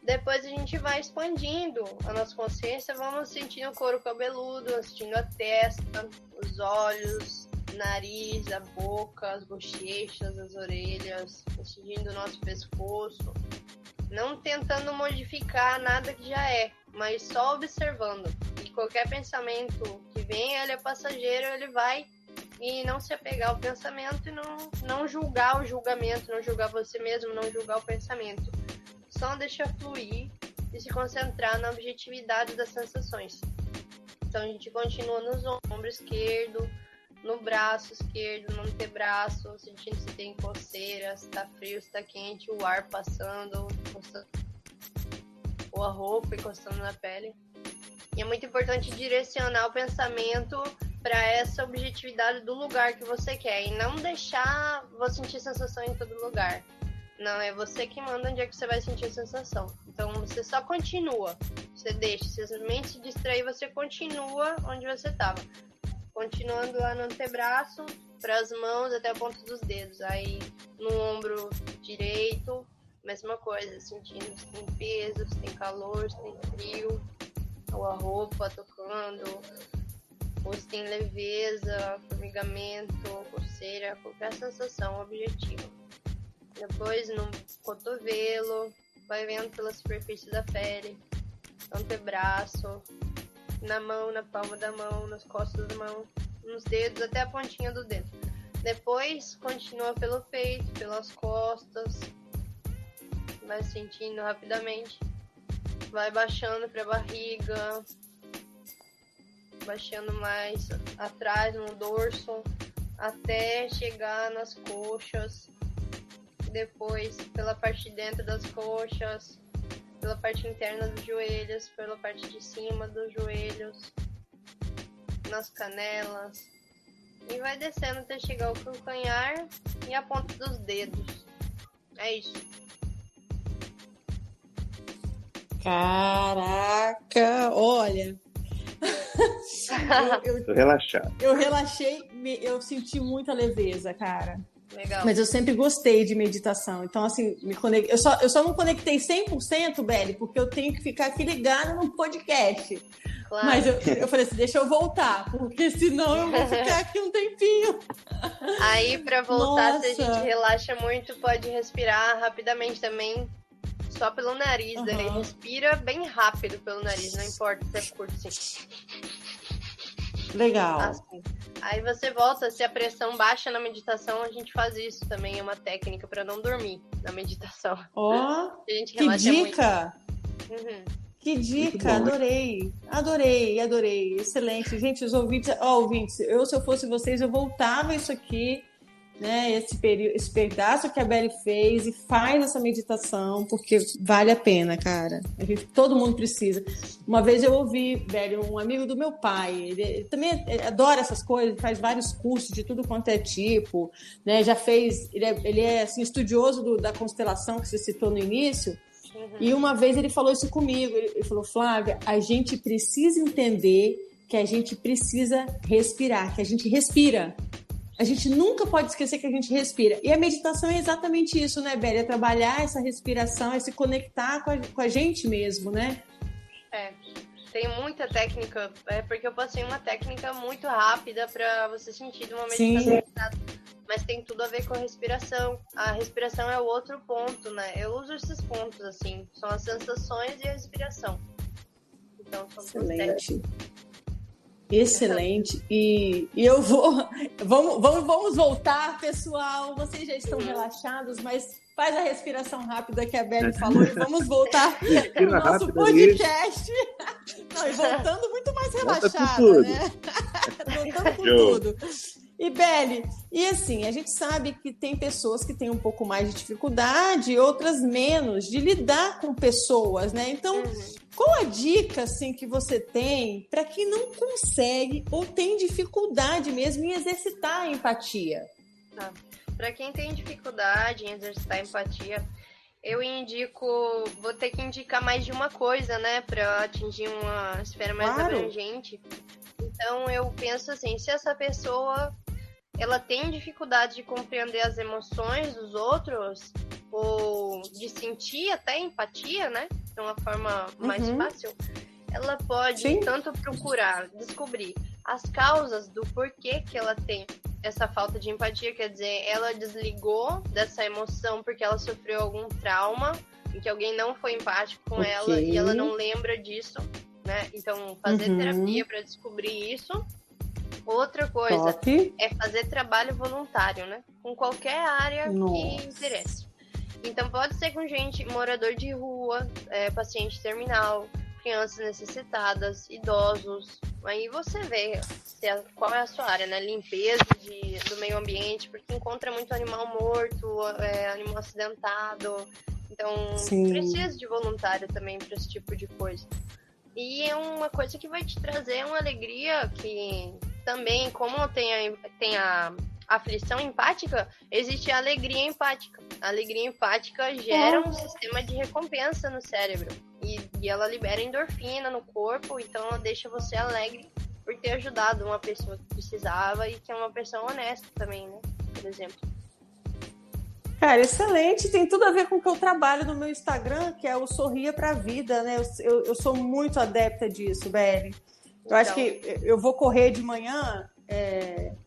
Depois a gente vai expandindo a nossa consciência, vamos sentindo o couro cabeludo, sentindo a testa, os olhos, o nariz, a boca, as bochechas, as orelhas, sentindo o nosso pescoço. Não tentando modificar nada que já é, mas só observando. E qualquer pensamento que venha, ele é passageiro, ele vai, e não se apegar ao pensamento e não julgar o julgamento, não julgar você mesmo, não julgar o pensamento. Só deixar fluir e se concentrar na objetividade das sensações. Então a gente continua nos ombros esquerdo, no braço esquerdo, no antebraço, sentindo se tem coceira, se tá frio, se tá quente, o ar passando, ou a roupa encostando na pele. E é muito importante direcionar o pensamento para essa objetividade do lugar que você quer e não deixar você sentir sensação em todo lugar. Não, é você que manda onde é que você vai sentir a sensação. Então você só continua. Você deixa, se a mente se distrair, você continua onde você estava. Continuando lá no antebraço, para as mãos até a ponta dos dedos. Aí no ombro direito, mesma coisa, sentindo se tem peso, se tem calor, se tem frio, ou a roupa tocando, ou se tem leveza, formigamento, coceira, qualquer sensação objetiva. Depois no cotovelo, vai vendo pela superfície da pele, antebraço, na mão, na palma da mão, nas costas da mão, nos dedos, até a pontinha do dedo. Depois continua pelo peito, pelas costas, vai sentindo rapidamente, vai baixando para a barriga, baixando mais atrás no dorso, até chegar nas coxas. Depois pela parte de dentro das coxas, pela parte interna dos joelhos, pela parte de cima dos joelhos, nas canelas, e vai descendo até chegar ao calcanhar e a ponta dos dedos. É isso. Caraca, olha. Tô relaxado. Eu relaxei, eu senti muita leveza, cara. Legal. Mas eu sempre gostei de meditação. Então, assim, eu só não conectei 100%, Beli, porque eu tenho que ficar aqui ligada no podcast. Claro. Mas eu falei assim, deixa eu voltar, porque senão eu vou ficar aqui um tempinho. Aí, pra voltar, Nossa. se a gente relaxa muito, pode respirar rapidamente também, só pelo nariz. Daí respira bem rápido pelo nariz, não importa se é curto, assim. Legal. Assim. Aí você volta, se a pressão baixa na meditação, a gente faz isso também, é uma técnica para não dormir na meditação. Ó, A gente que relaxa dica! muito. Uhum. Que dica, adorei, excelente. Gente, os ouvintes, se eu fosse vocês, eu voltava isso aqui, né, esse pedaço que a Beli fez e faz essa meditação, porque vale a pena, cara. Todo mundo precisa. Uma vez eu ouvi, Beli, um amigo do meu pai, ele também adora essas coisas, faz vários cursos de tudo quanto é tipo, né, já fez, ele é assim, estudioso da constelação que você citou no início. E uma vez ele falou isso comigo, ele falou, Flávia, a gente precisa entender que a gente precisa respirar, que a gente respira. A gente nunca pode esquecer que a gente respira. E a meditação é exatamente isso, né, Beli? É trabalhar essa respiração, é se conectar com a gente mesmo, né? É, tem muita técnica, porque eu passei uma técnica muito rápida para você sentir de uma meditação. Mas tem tudo a ver com a respiração. A respiração é o outro ponto, né? Eu uso esses pontos, assim. São as sensações e a respiração. Então, são excelente. Excelente. E eu vamos voltar, pessoal. Vocês já estão relaxados, mas faz a respiração rápida que a Beli falou e vamos voltar no nosso podcast. Não, e voltando muito mais relaxada, né? Voltando com tudo. E Beli, e assim, a gente sabe que tem pessoas que têm um pouco mais de dificuldade e outras menos de lidar com pessoas, né? Então, qual a dica assim, que você tem para quem não consegue ou tem dificuldade mesmo em exercitar a empatia? Para quem tem dificuldade em exercitar a empatia, eu vou ter que indicar mais de uma coisa, né? Para atingir uma esfera mais abrangente. Então, eu penso assim, se essa pessoa ela tem dificuldade de compreender as emoções dos outros, ou de sentir até empatia, né? De uma forma mais fácil, ela pode tanto procurar descobrir as causas do porquê que ela tem essa falta de empatia, quer dizer, ela desligou dessa emoção porque ela sofreu algum trauma, em que alguém não foi empático com ela e ela não lembra disso, né? Então, fazer terapia para descobrir isso. Outra coisa é fazer trabalho voluntário, né? Com qualquer área que interesse. Então, pode ser com gente, morador de rua, paciente terminal, crianças necessitadas, idosos. Aí você vê qual é a sua área, né? Limpeza do meio ambiente, porque encontra muito animal morto, animal acidentado. Então, precisa de voluntário também para esse tipo de coisa. E é uma coisa que vai te trazer uma alegria que também, como tem a aflição empática, existe a alegria empática. A alegria empática gera um sistema de recompensa no cérebro. E ela libera endorfina no corpo, então ela deixa você alegre por ter ajudado uma pessoa que precisava e que é uma pessoa honesta também, né? Por exemplo. Cara, excelente. Tem tudo a ver com o que eu trabalho no meu Instagram, que é o Sorria pra Vida, né? Eu sou muito adepta disso, Beli. Eu acho que eu vou correr de manhã.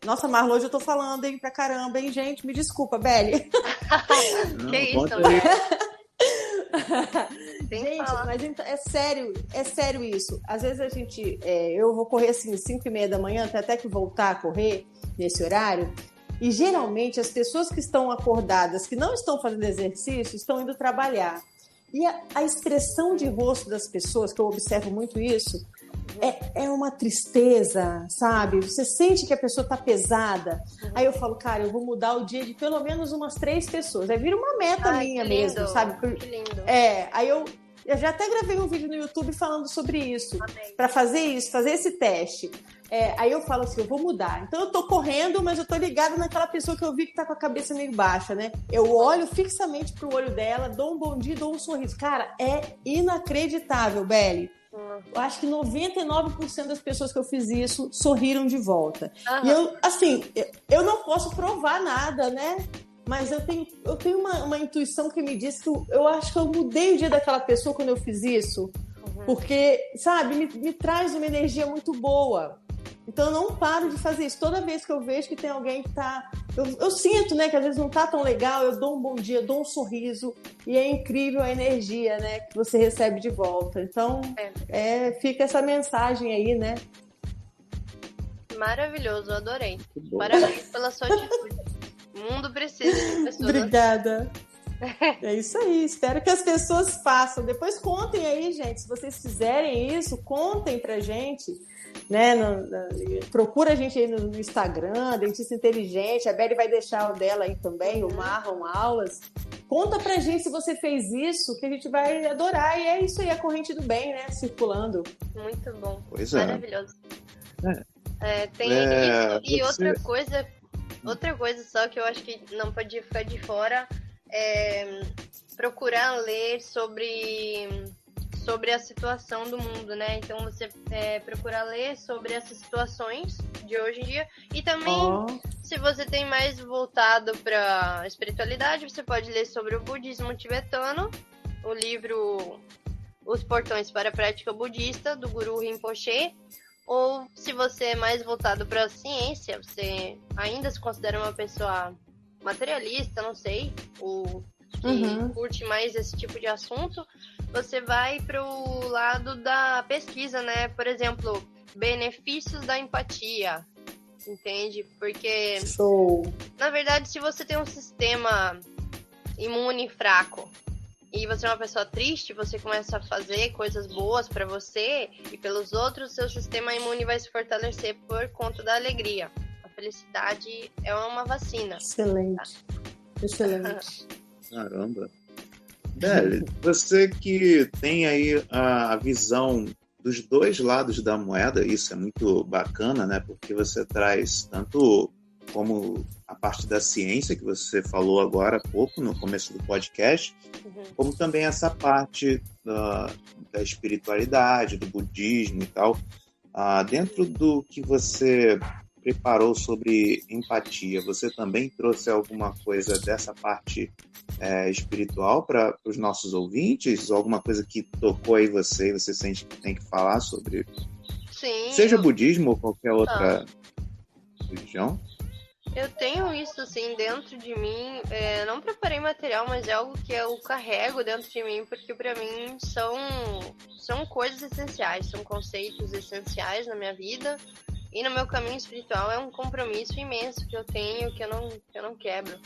Nossa, Marlon, hoje eu tô falando, hein, pra caramba, hein, gente? Me desculpa, Beli. Que isso, Beli? Gente, mas então, é sério isso. Às vezes eu vou correr assim, 5h30 da manhã, até que voltar a correr nesse horário. E geralmente as pessoas que estão acordadas, que não estão fazendo exercício, estão indo trabalhar. E a expressão de rosto das pessoas, que eu observo muito isso, é uma tristeza, sabe? Você sente que a pessoa tá pesada. Aí eu falo, cara, eu vou mudar o dia de pelo menos umas 3 pessoas. Aí vira uma meta minha mesmo, sabe? Que lindo. Aí eu já até gravei um vídeo no YouTube falando sobre isso, para fazer esse teste. Aí eu falo assim, eu vou mudar. Então eu tô correndo, mas eu tô ligada naquela pessoa que eu vi que tá com a cabeça meio baixa, né? Eu olho fixamente pro olho dela, dou um bom dia, dou um sorriso. Cara, é inacreditável, Beli. Eu acho que 99% das pessoas que eu fiz isso sorriram de volta. E eu não posso provar nada, né? Mas eu tenho uma intuição que me diz que eu acho que eu mudei o dia daquela pessoa quando eu fiz isso. Porque, sabe, me traz uma energia muito boa. Então eu não paro de fazer isso. Toda vez que eu vejo que tem alguém que tá... Eu sinto, né, que às vezes não tá tão legal, eu dou um bom dia, dou um sorriso, e é incrível a energia, né, que você recebe de volta. Então, fica essa mensagem aí, né? Maravilhoso, adorei. Parabéns pela sua atitude. O mundo precisa de pessoas. Obrigada. É isso aí, espero que as pessoas façam. Depois contem aí, gente, se vocês fizerem isso, contem pra gente, né? Procura a gente aí no Instagram, Dentista Inteligente, a Beli vai deixar o dela aí também, o Marlon Aulas. Conta pra gente se você fez isso, que a gente vai adorar. E é isso aí, a corrente do bem, né? Circulando. Muito bom, pois maravilhoso. Tem isso e outra coisa só que eu acho que não podia ficar de fora é procurar ler sobre a situação do mundo, né? Então você procurar ler sobre essas situações de hoje em dia e também se você tem mais voltado para espiritualidade, você pode ler sobre o budismo tibetano, o livro Os Portões para a Prática Budista, do Guru Rinpoche. Ou se você é mais voltado para a ciência, você ainda se considera uma pessoa materialista, não sei, ou que curte mais esse tipo de assunto, você vai para o lado da pesquisa, né? Por exemplo, benefícios da empatia, entende? Porque, na verdade, se você tem um sistema imune fraco, e você é uma pessoa triste, você começa a fazer coisas boas para você e pelos outros, seu sistema imune vai se fortalecer por conta da alegria. A felicidade é uma vacina. Excelente. Tá? Excelente. Caramba. Beli, você que tem aí a visão dos dois lados da moeda, isso é muito bacana, né? Porque você traz tanto como a parte da ciência, que você falou agora há pouco, no começo do podcast, como também essa parte da espiritualidade, do budismo e tal. Dentro do que você preparou sobre empatia, você também trouxe alguma coisa dessa parte espiritual para os nossos ouvintes? Alguma coisa que tocou aí você e você sente que tem que falar sobre? Sim. Seja budismo ou qualquer outra religião? Eu tenho isso, assim, dentro de mim. Não preparei material, mas é algo que eu carrego dentro de mim, porque para mim são coisas essenciais, são conceitos essenciais na minha vida. E no meu caminho espiritual é um compromisso imenso que eu tenho, que eu não quebro.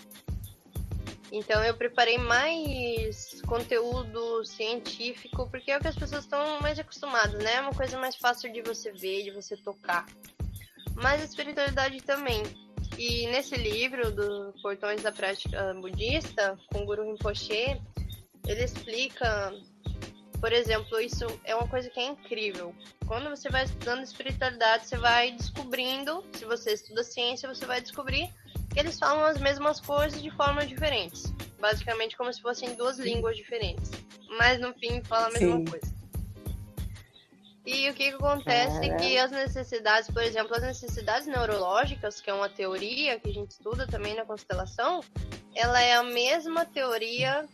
Então eu preparei mais conteúdo científico, porque é o que as pessoas estão mais acostumadas, né? É uma coisa mais fácil de você ver, de você tocar. Mas a espiritualidade também. E nesse livro, do Portões da Prática Budista, com o Guru Rinpoche, ele explica Por exemplo, isso é uma coisa que é incrível. Quando você vai estudando espiritualidade, você vai descobrindo, se você estuda ciência, você vai descobrir que eles falam as mesmas coisas de formas diferentes. Basicamente como se fossem duas línguas diferentes. Mas no fim fala a mesma coisa. E o que acontece é que as necessidades, por exemplo, as necessidades neurológicas, que é uma teoria que a gente estuda também na constelação, ela é a mesma teoria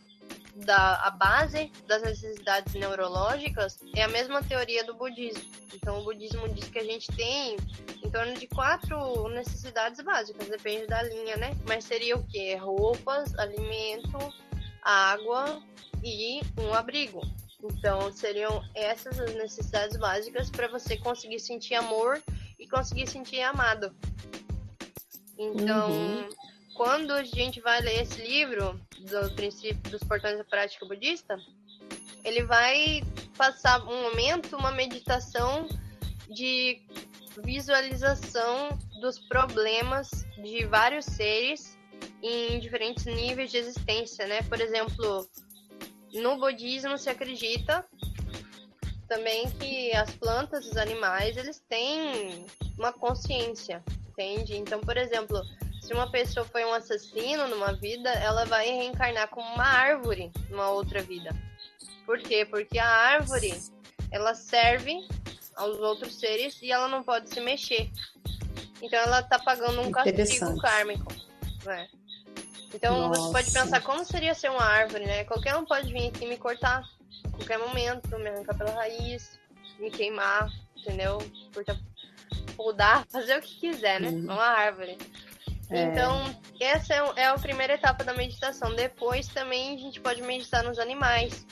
a base das necessidades neurológicas é a mesma teoria do budismo. Então, o budismo diz que a gente tem em torno de 4 necessidades básicas, depende da linha, né? Mas seria o quê? Roupas, alimento, água e um abrigo. Então, seriam essas as necessidades básicas para você conseguir sentir amor e conseguir sentir amado. Então, quando a gente vai ler esse livro do princípio dos portões da prática budista, ele vai passar um momento, uma meditação de visualização dos problemas de vários seres em diferentes níveis de existência, né? Por exemplo, no budismo se acredita também que as plantas, os animais, eles têm uma consciência, entende? Então, por exemplo, se uma pessoa foi um assassino numa vida, ela vai reencarnar como uma árvore numa outra vida. Por quê? Porque a árvore, ela serve aos outros seres e ela não pode se mexer. Então, ela tá pagando um castigo kármico, né? Então, você pode pensar como seria ser uma árvore, né? Qualquer um pode vir aqui me cortar a qualquer momento, me arrancar pela raiz, me queimar, entendeu? Podar, fazer o que quiser, né? Uma árvore. Então, essa é a primeira etapa da meditação. Depois também a gente pode meditar nos animais.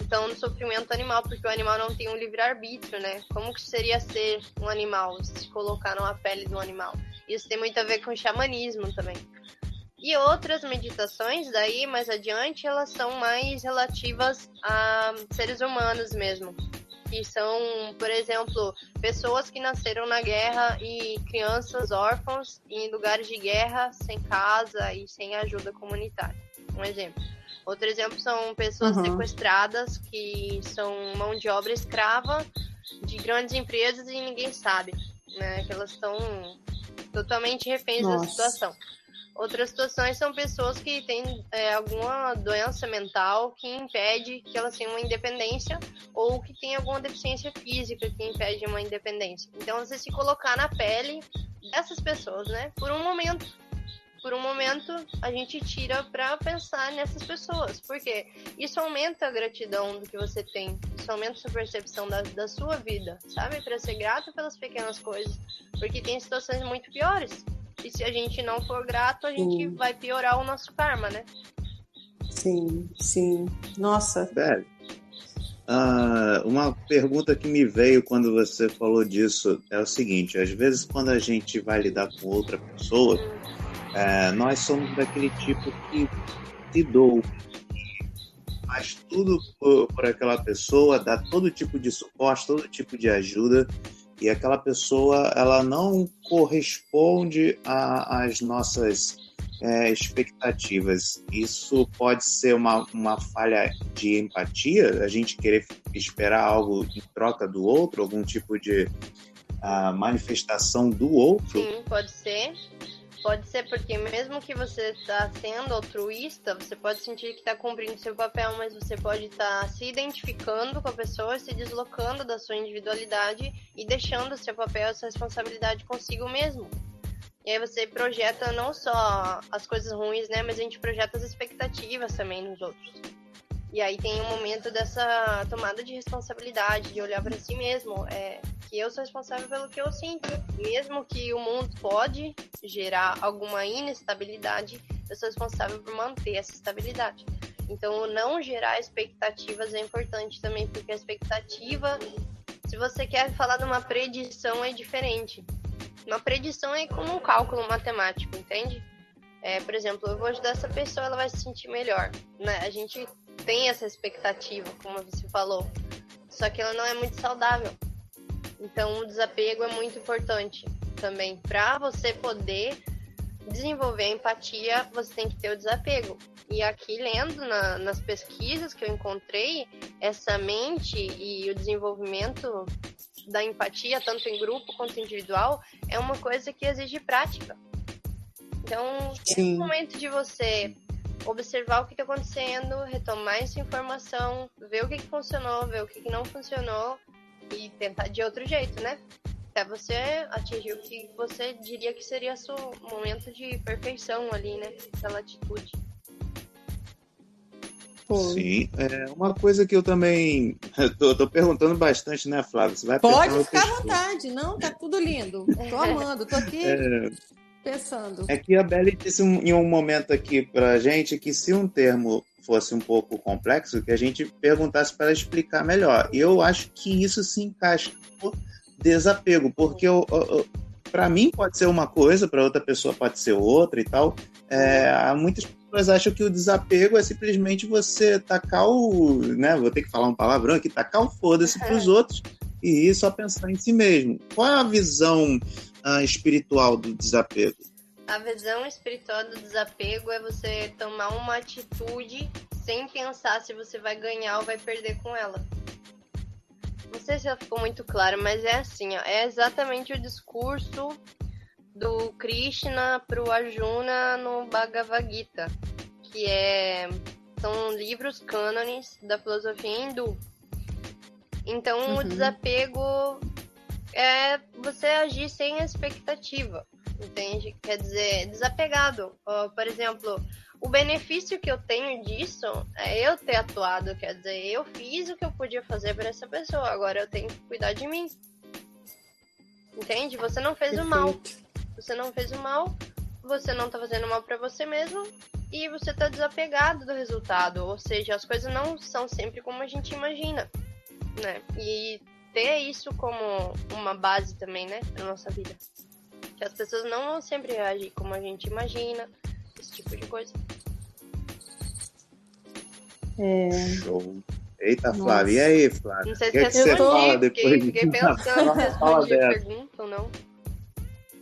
Então, no sofrimento animal, porque o animal não tem um livre-arbítrio, né? Como que seria ser um animal, se colocar numa pele de um animal? Isso tem muito a ver com xamanismo também. E outras meditações, daí, mais adiante, elas são mais relativas a seres humanos mesmo. Que são, por exemplo, pessoas que nasceram na guerra e crianças órfãos em lugares de guerra, sem casa e sem ajuda comunitária. Um exemplo. Outro exemplo são pessoas sequestradas que são mão de obra escrava de grandes empresas e ninguém sabe, né? Que elas estão totalmente reféns da situação. Outras situações são pessoas que têm alguma doença mental que impede que elas tenham uma independência ou que tem alguma deficiência física que impede uma independência. Então, você se colocar na pele dessas pessoas, né? Por um momento, a gente tira para pensar nessas pessoas. Porque isso aumenta a gratidão do que você tem. Isso aumenta a sua percepção da sua vida, sabe? Para ser grato pelas pequenas coisas. Porque tem situações muito piores. E se a gente não for grato, a gente vai piorar o nosso karma, né? Sim. Nossa. Velho, uma pergunta que me veio quando você falou disso é o seguinte: às vezes quando a gente vai lidar com outra pessoa, nós somos daquele tipo que se doa, faz tudo por aquela pessoa, dá todo tipo de suporte, todo tipo de ajuda, e aquela pessoa ela não corresponde às nossas expectativas. Isso pode ser uma falha de empatia, a gente querer esperar algo em troca do outro, algum tipo de manifestação do outro? Sim, pode ser. Pode ser porque mesmo que você está sendo altruísta, você pode sentir que está cumprindo seu papel, mas você pode estar se identificando com a pessoa, se deslocando da sua individualidade e deixando o seu papel, a sua responsabilidade consigo mesmo. E aí você projeta não só as coisas ruins, né, mas a gente projeta as expectativas também nos outros. E aí tem um momento dessa tomada de responsabilidade, de olhar para si mesmo, que eu sou responsável pelo que eu sinto. Mesmo que o mundo pode gerar alguma inestabilidade, eu sou responsável por manter essa estabilidade. Então, não gerar expectativas é importante também, porque a expectativa, se você quer falar de uma predição, é diferente. Uma predição é como um cálculo matemático, entende? Por exemplo, eu vou ajudar essa pessoa, ela vai se sentir melhor, né? A gente tem essa expectativa, como você falou, só que ela não é muito saudável. Então, o desapego é muito importante também. Para você poder desenvolver a empatia, você tem que ter o desapego. E aqui, lendo nas pesquisas que eu encontrei, essa mente e o desenvolvimento da empatia, tanto em grupo quanto individual, é uma coisa que exige prática. Então, é o momento de você observar o que está acontecendo, retomar essa informação, ver o que funcionou, ver o que não funcionou e tentar de outro jeito, né? Até você atingir o que você diria que seria seu momento de perfeição ali, né? Aquela atitude. Sim, uma coisa que eu também tô perguntando bastante, né, Flávia? Você vai Pode ficar à vontade, não, tá tudo lindo. Tô amando, tô aqui pensando. É que a Belle disse em um momento aqui pra gente que se um termo fosse um pouco complexo, que a gente perguntasse para explicar melhor. E eu acho que isso se encaixa no desapego, porque para mim pode ser uma coisa, para outra pessoa pode ser outra e tal. Muitas pessoas acham que o desapego é simplesmente você tacar né, vou ter que falar um palavrão aqui, tacar o foda-se pros outros e ir só pensar em si mesmo. Qual é a visão espiritual do desapego? A visão espiritual do desapego é você tomar uma atitude sem pensar se você vai ganhar ou vai perder com ela. Não sei se ficou muito claro, mas é assim, ó, é exatamente o discurso do Krishna pro Arjuna no Bhagavad Gita, que são livros cânones da filosofia hindu. Então, o desapego é você agir sem expectativa, entende? Quer dizer, desapegado. Por exemplo, o benefício que eu tenho disso é eu ter atuado, quer dizer, eu fiz o que eu podia fazer para essa pessoa, agora eu tenho que cuidar de mim. Entende? Você não fez o mal. Você não fez o mal, você não tá fazendo mal para você mesmo e você tá desapegado do resultado. Ou seja, as coisas não são sempre como a gente imagina, né? E ter isso como uma base também, né, pra nossa vida. Que as pessoas não vão sempre reagir como a gente imagina, esse tipo de coisa. Show. Eita, Flávia, e aí, Flávia? Não sei se você fala depois? Fiquei pensando se respondi a pergunta ou não.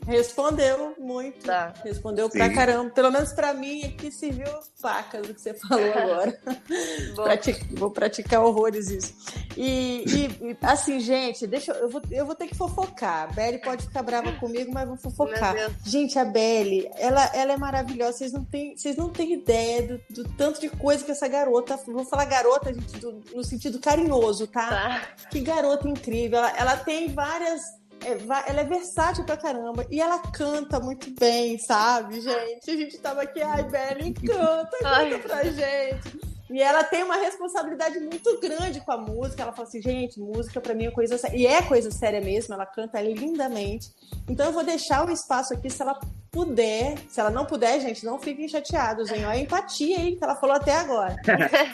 Respondeu muito. Tá. Respondeu pra caramba. Pelo menos pra mim aqui serviu pacas do que você falou agora. Vou praticar horrores isso. E assim, gente, eu vou ter que fofocar. A Belle pode ficar brava comigo, mas vou fofocar. Gente, a Belle, ela é maravilhosa. Vocês não têm ideia do tanto de coisa que essa garota. Vou falar garota, gente, no sentido carinhoso, tá? Que garota incrível. Ela tem várias. Ela é versátil pra caramba e ela canta muito bem, sabe, gente? A gente tava aqui, Belle, canta pra gente. E ela tem uma responsabilidade muito grande com a música. Ela fala assim, gente, música pra mim é coisa séria. E é coisa séria mesmo, ela canta lindamente. Então eu vou deixar o espaço aqui, se ela puder. Se ela não puder, gente, não fiquem chateados, hein? Olha a empatia aí que ela falou até agora.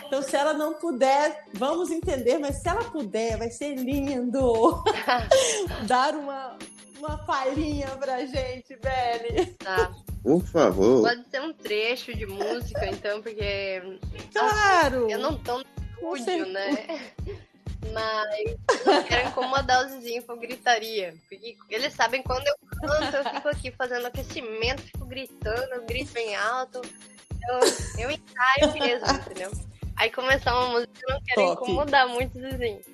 Então, se ela não puder, vamos entender. Mas se ela puder, vai ser lindo dar uma palhinha pra gente, Belle. Tá. Por favor. Pode ser um trecho de música, então, porque... Claro! Eu não tô no estúdio, né? Mas não quero incomodar os vizinhos com gritaria. Porque eles sabem quando eu canto, eu fico aqui fazendo aquecimento, fico gritando, eu grito bem alto. Eu ensaio mesmo, entendeu? Aí começar uma música, eu não quero incomodar muito os vizinhos.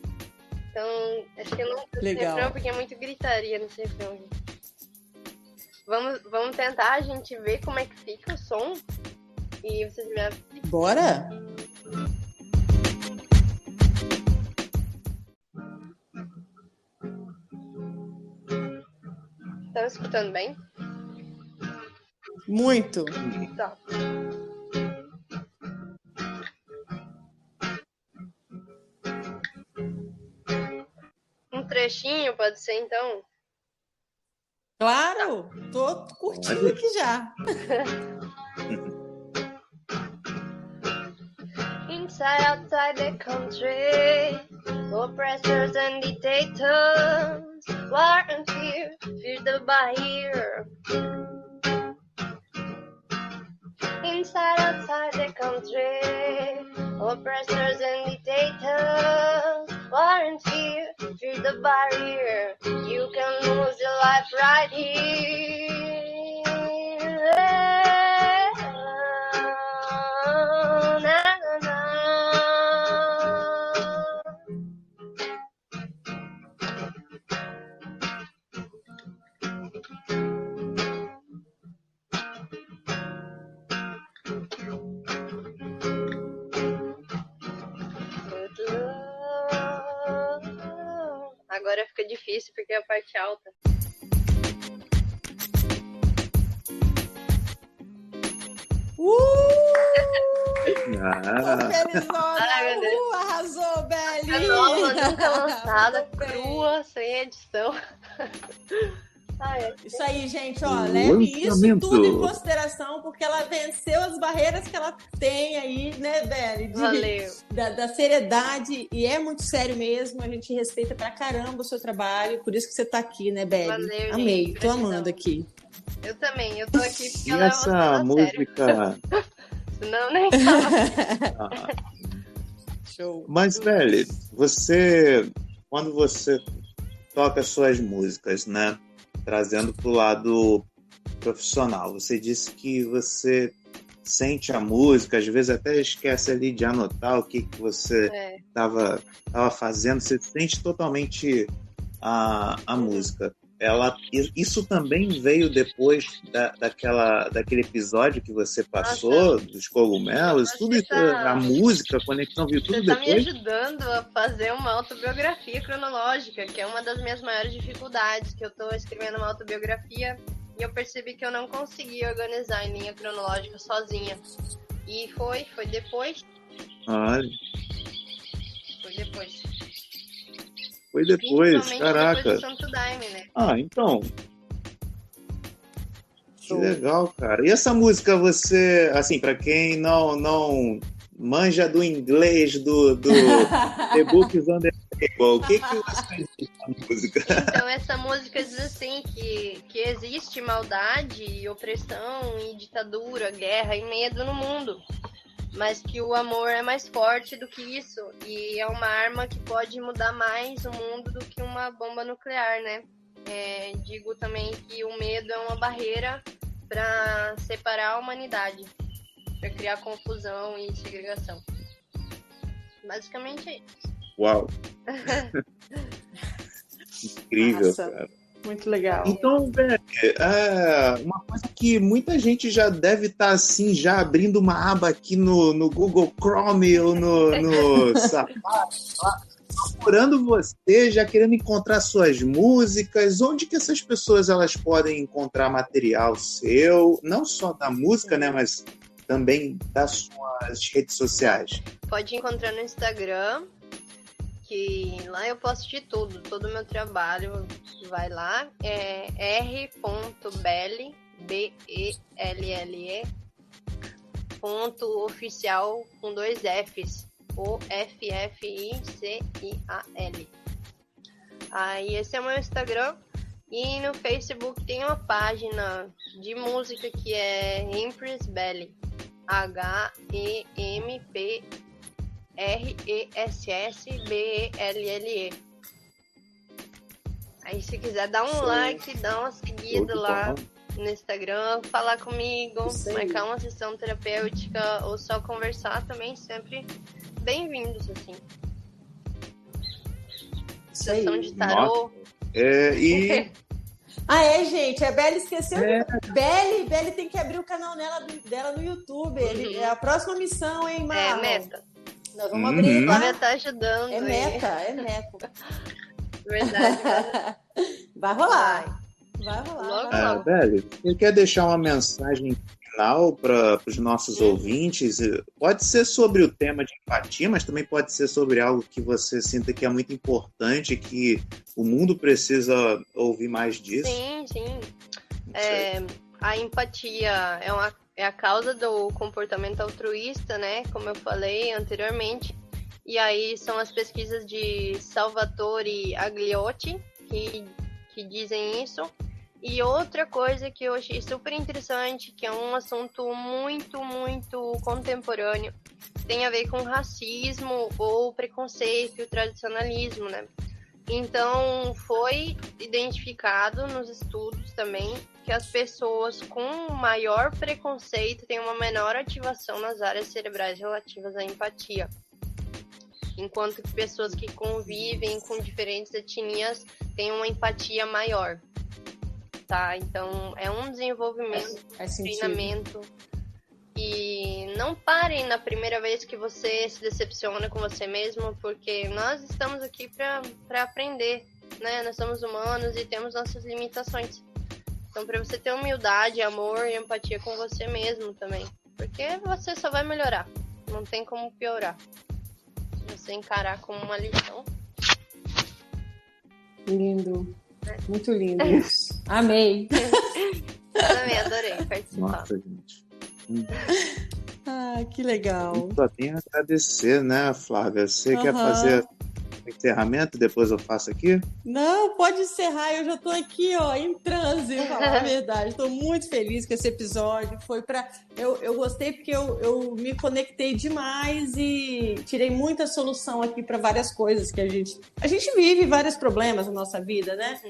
Então, acho que eu não sei refrão, porque é muito gritaria nesse refrão. Vamos tentar a gente ver como é que fica o som. E vocês me avisam. Bora! Estão escutando bem? Muito! Tá. Um trechinho, pode ser, então? Claro! Tô curtindo aqui já. Inside, outside the country, oppressors and dictators, war and fear the barrier. Inside, outside the country, oppressors and dictators, war and fear the barrier. You can lose your life right here. agora fica difícil porque é a parte alta. Arrasou, Beli! A nova, nunca lançada, crua, sem edição. Isso aí, gente, ó, leve isso tudo em consideração, porque ela venceu as barreiras que ela tem aí, né, Beli? Valeu. Da seriedade, e é muito sério mesmo, a gente respeita pra caramba o seu trabalho, por isso que você tá aqui, né, Beli? Valeu, amei, gente, tô amando aqui. Eu também, eu tô aqui porque E ela essa música... Senão nem tava. Show. Mas, Beli, quando você toca suas músicas, né? Trazendo para o lado profissional. Você disse que você sente a música, às vezes até esquece ali de anotar o que você estava fazendo. Você sente totalmente a música. Isso também veio depois daquele episódio que você passou, dos cogumelos, tudo isso, a música, a conexão, viu tudo depois? Você está me ajudando a fazer uma autobiografia cronológica, que é uma das minhas maiores dificuldades, que eu estou escrevendo uma autobiografia e eu percebi que eu não conseguia organizar em linha cronológica sozinha. E foi depois. Olha. Foi depois, caraca. Depois do Santo Daime, né? Então. Que legal, cara. E essa música, você, assim, pra quem não manja do inglês do The Books on the Table, o que você diz da música? Então, essa música diz assim que existe maldade, e opressão, e ditadura, guerra e medo no mundo. Mas que o amor é mais forte do que isso, e é uma arma que pode mudar mais o mundo do que uma bomba nuclear, né? Digo também que o medo é uma barreira para separar a humanidade, para criar confusão e segregação. Basicamente é isso. Uau! Incrível, Nossa, cara. Muito legal. Então, Beli, uma coisa que muita gente já deve estar assim, já abrindo uma aba aqui no Google Chrome ou no Safari, procurando você, já querendo encontrar suas músicas. Onde que essas pessoas elas podem encontrar material seu, não só da música, né, mas também das suas redes sociais? Pode encontrar no Instagram, que lá eu posto de tudo, todo o meu trabalho, vai lá, é r.belle, B-E-L-L-E, .oficial com 2 Fs, O-F-F-I-C-I-A-L. Aí esse é o meu Instagram, e no Facebook tem uma página de música que é Empress Belle, H-E-M-P-R-E-S-S-B-E-L-L-E. Aí se quiser dar um like, dar uma seguida lá no Instagram, falar comigo, marcar uma sessão terapêutica ou só conversar também, sempre bem-vindos, assim. Sessão de tarô. Gente, a Beli esqueceu. Beli tem que abrir o canal dela no YouTube. É a próxima missão, hein, Marlon? Meta. Nós vamos abrir lá. Vai tá ajudando. É meta. Verdade. Vai rolar. Logo. Beli, você quer deixar uma mensagem final para os nossos ouvintes? Pode ser sobre o tema de empatia, mas também pode ser sobre algo que você sinta que é muito importante, que o mundo precisa ouvir mais disso. Sim. A empatia é a causa do comportamento altruísta, né? Como eu falei anteriormente. E aí são as pesquisas de Salvatore Agliotti que dizem isso. E outra coisa que eu achei super interessante, que é um assunto muito, muito contemporâneo, tem a ver com racismo ou preconceito e tradicionalismo, né? Então, foi identificado nos estudos também que as pessoas com maior preconceito têm uma menor ativação nas áreas cerebrais relativas à empatia, enquanto que pessoas que convivem com diferentes etnias têm uma empatia maior. Tá? Então, é um desenvolvimento, treinamento. E não parem na primeira vez que você se decepciona com você mesmo, porque nós estamos aqui para aprender. né? Nós somos humanos e temos nossas limitações. Então, para você ter humildade, amor e empatia com você mesmo também. Porque você só vai melhorar. Não tem como piorar. Se você encarar como uma lição. Lindo. Muito lindo. Amei. Também adorei participar. Nossa, gente. Que legal. Eu só tenho a agradecer, né, Flávia? Você quer fazer o encerramento? Depois eu faço aqui? Não, pode encerrar. Eu já tô aqui, ó, em transe, pra falar a verdade. Estou muito feliz com esse episódio. Foi para eu gostei porque eu me conectei demais e tirei muita solução aqui para várias coisas que a gente vive vários problemas na nossa vida, né?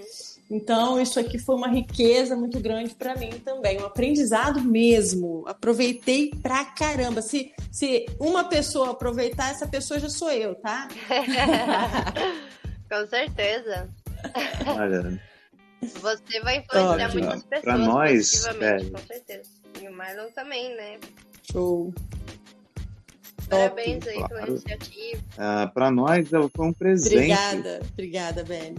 Então, isso aqui foi uma riqueza muito grande para mim também, um aprendizado mesmo. Aproveitei pra caramba. Se uma pessoa aproveitar, essa pessoa já sou eu, tá? Com certeza. Olha, você vai influenciar muitas pessoas pra nós, positivamente, com certeza. E o Marlon também, né? Show. Parabéns aí pela iniciativa. Para nós, ela foi um presente. Obrigada, Beli.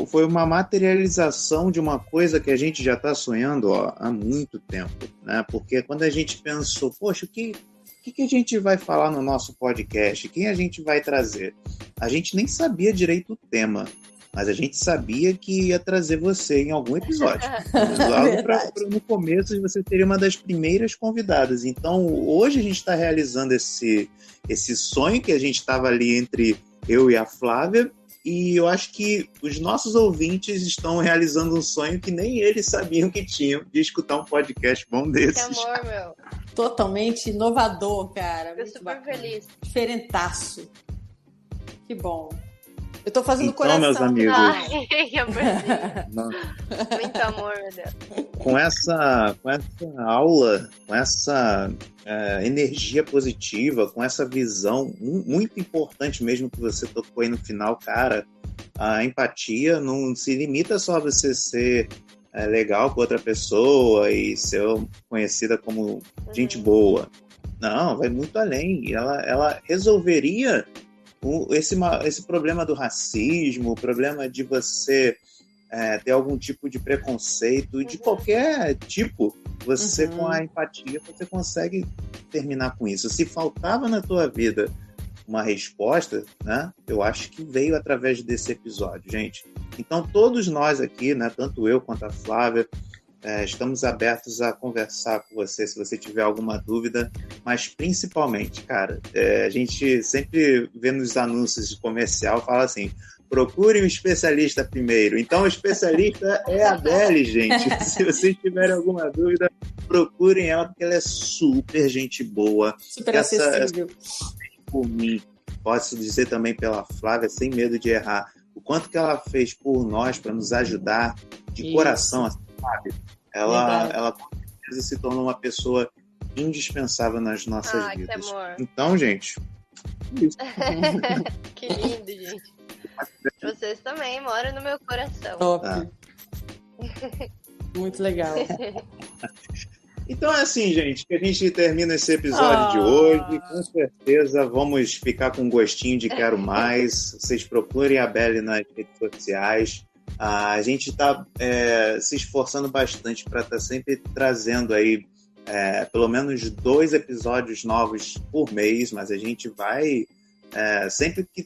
Foi uma materialização de uma coisa que a gente já está sonhando há muito tempo, né? Porque quando a gente pensou, poxa, o que a gente vai falar no nosso podcast? Quem a gente vai trazer? A gente nem sabia direito o tema, mas a gente sabia que ia trazer você em algum episódio. Logo no começo, você seria uma das primeiras convidadas. Então, hoje a gente está realizando esse sonho que a gente estava ali entre eu e a Flávia, e eu acho que os nossos ouvintes estão realizando um sonho que nem eles sabiam que tinham, de escutar um podcast bom desses. Que amor, meu. Totalmente inovador, cara. Fico super feliz. Diferentaço. Que bom. Eu tô fazendo então, coração. Meus amigos. Muito amor, meu Deus. Com essa aula, com essa energia positiva, com essa visão muito importante mesmo que você tocou aí no final, cara, a empatia não se limita só a você ser legal com outra pessoa e ser conhecida como gente boa. Não, vai muito além. Ela resolveria esse problema do racismo, o problema de você ter algum tipo de preconceito, de qualquer tipo, você com a empatia, você consegue terminar com isso. Se faltava na tua vida uma resposta, né, eu acho que veio através desse episódio, gente. Então, todos nós aqui, né, tanto eu quanto a Flávia, estamos abertos a conversar com você, se você tiver alguma dúvida, mas principalmente, cara, a gente sempre vê nos anúncios de comercial, fala assim, procure um especialista primeiro. Então, o especialista é a Beli, gente. Se vocês tiverem alguma dúvida, procurem ela, porque ela é super gente boa. Super acessível. Por mim, posso dizer também pela Flávia, sem medo de errar, o quanto que ela fez por nós, para nos ajudar de coração, assim, sabe? Ela com certeza se tornou uma pessoa indispensável nas nossas vidas. Que amor. Então, gente, isso. Que lindo, gente. Vocês também moram no meu coração. Top. Muito legal. Então é assim, gente, que a gente termina esse episódio de hoje. Com certeza vamos ficar com um gostinho de quero mais. Vocês procurem a Beli nas redes sociais. A gente está se esforçando bastante para estar sempre trazendo aí pelo menos 2 episódios novos por mês, mas a gente vai... sempre que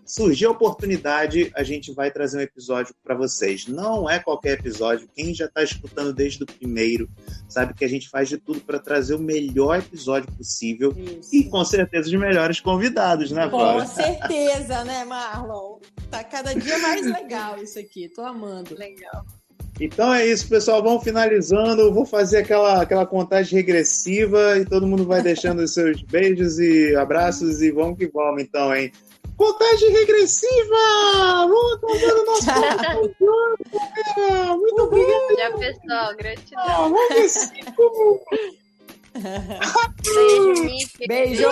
surgir a oportunidade, a gente vai trazer um episódio para vocês. Não é qualquer episódio. Quem já está escutando desde o primeiro sabe que a gente faz de tudo para trazer o melhor episódio possível. Isso. E com certeza os melhores convidados, né, Flávia? Com certeza, né, Marlon? Tá cada dia mais legal isso aqui. Tô amando. Legal. Então é isso, pessoal. Vamos finalizando. Eu vou fazer aquela contagem regressiva e todo mundo vai deixando os seus beijos e abraços e vamos que vamos, então, hein? Contagem regressiva! Vamos acabando o nosso episódio! Muito obrigado! Já, pessoal, gratidão. Vamos ver 5! Beijo, Mickey. Beijo!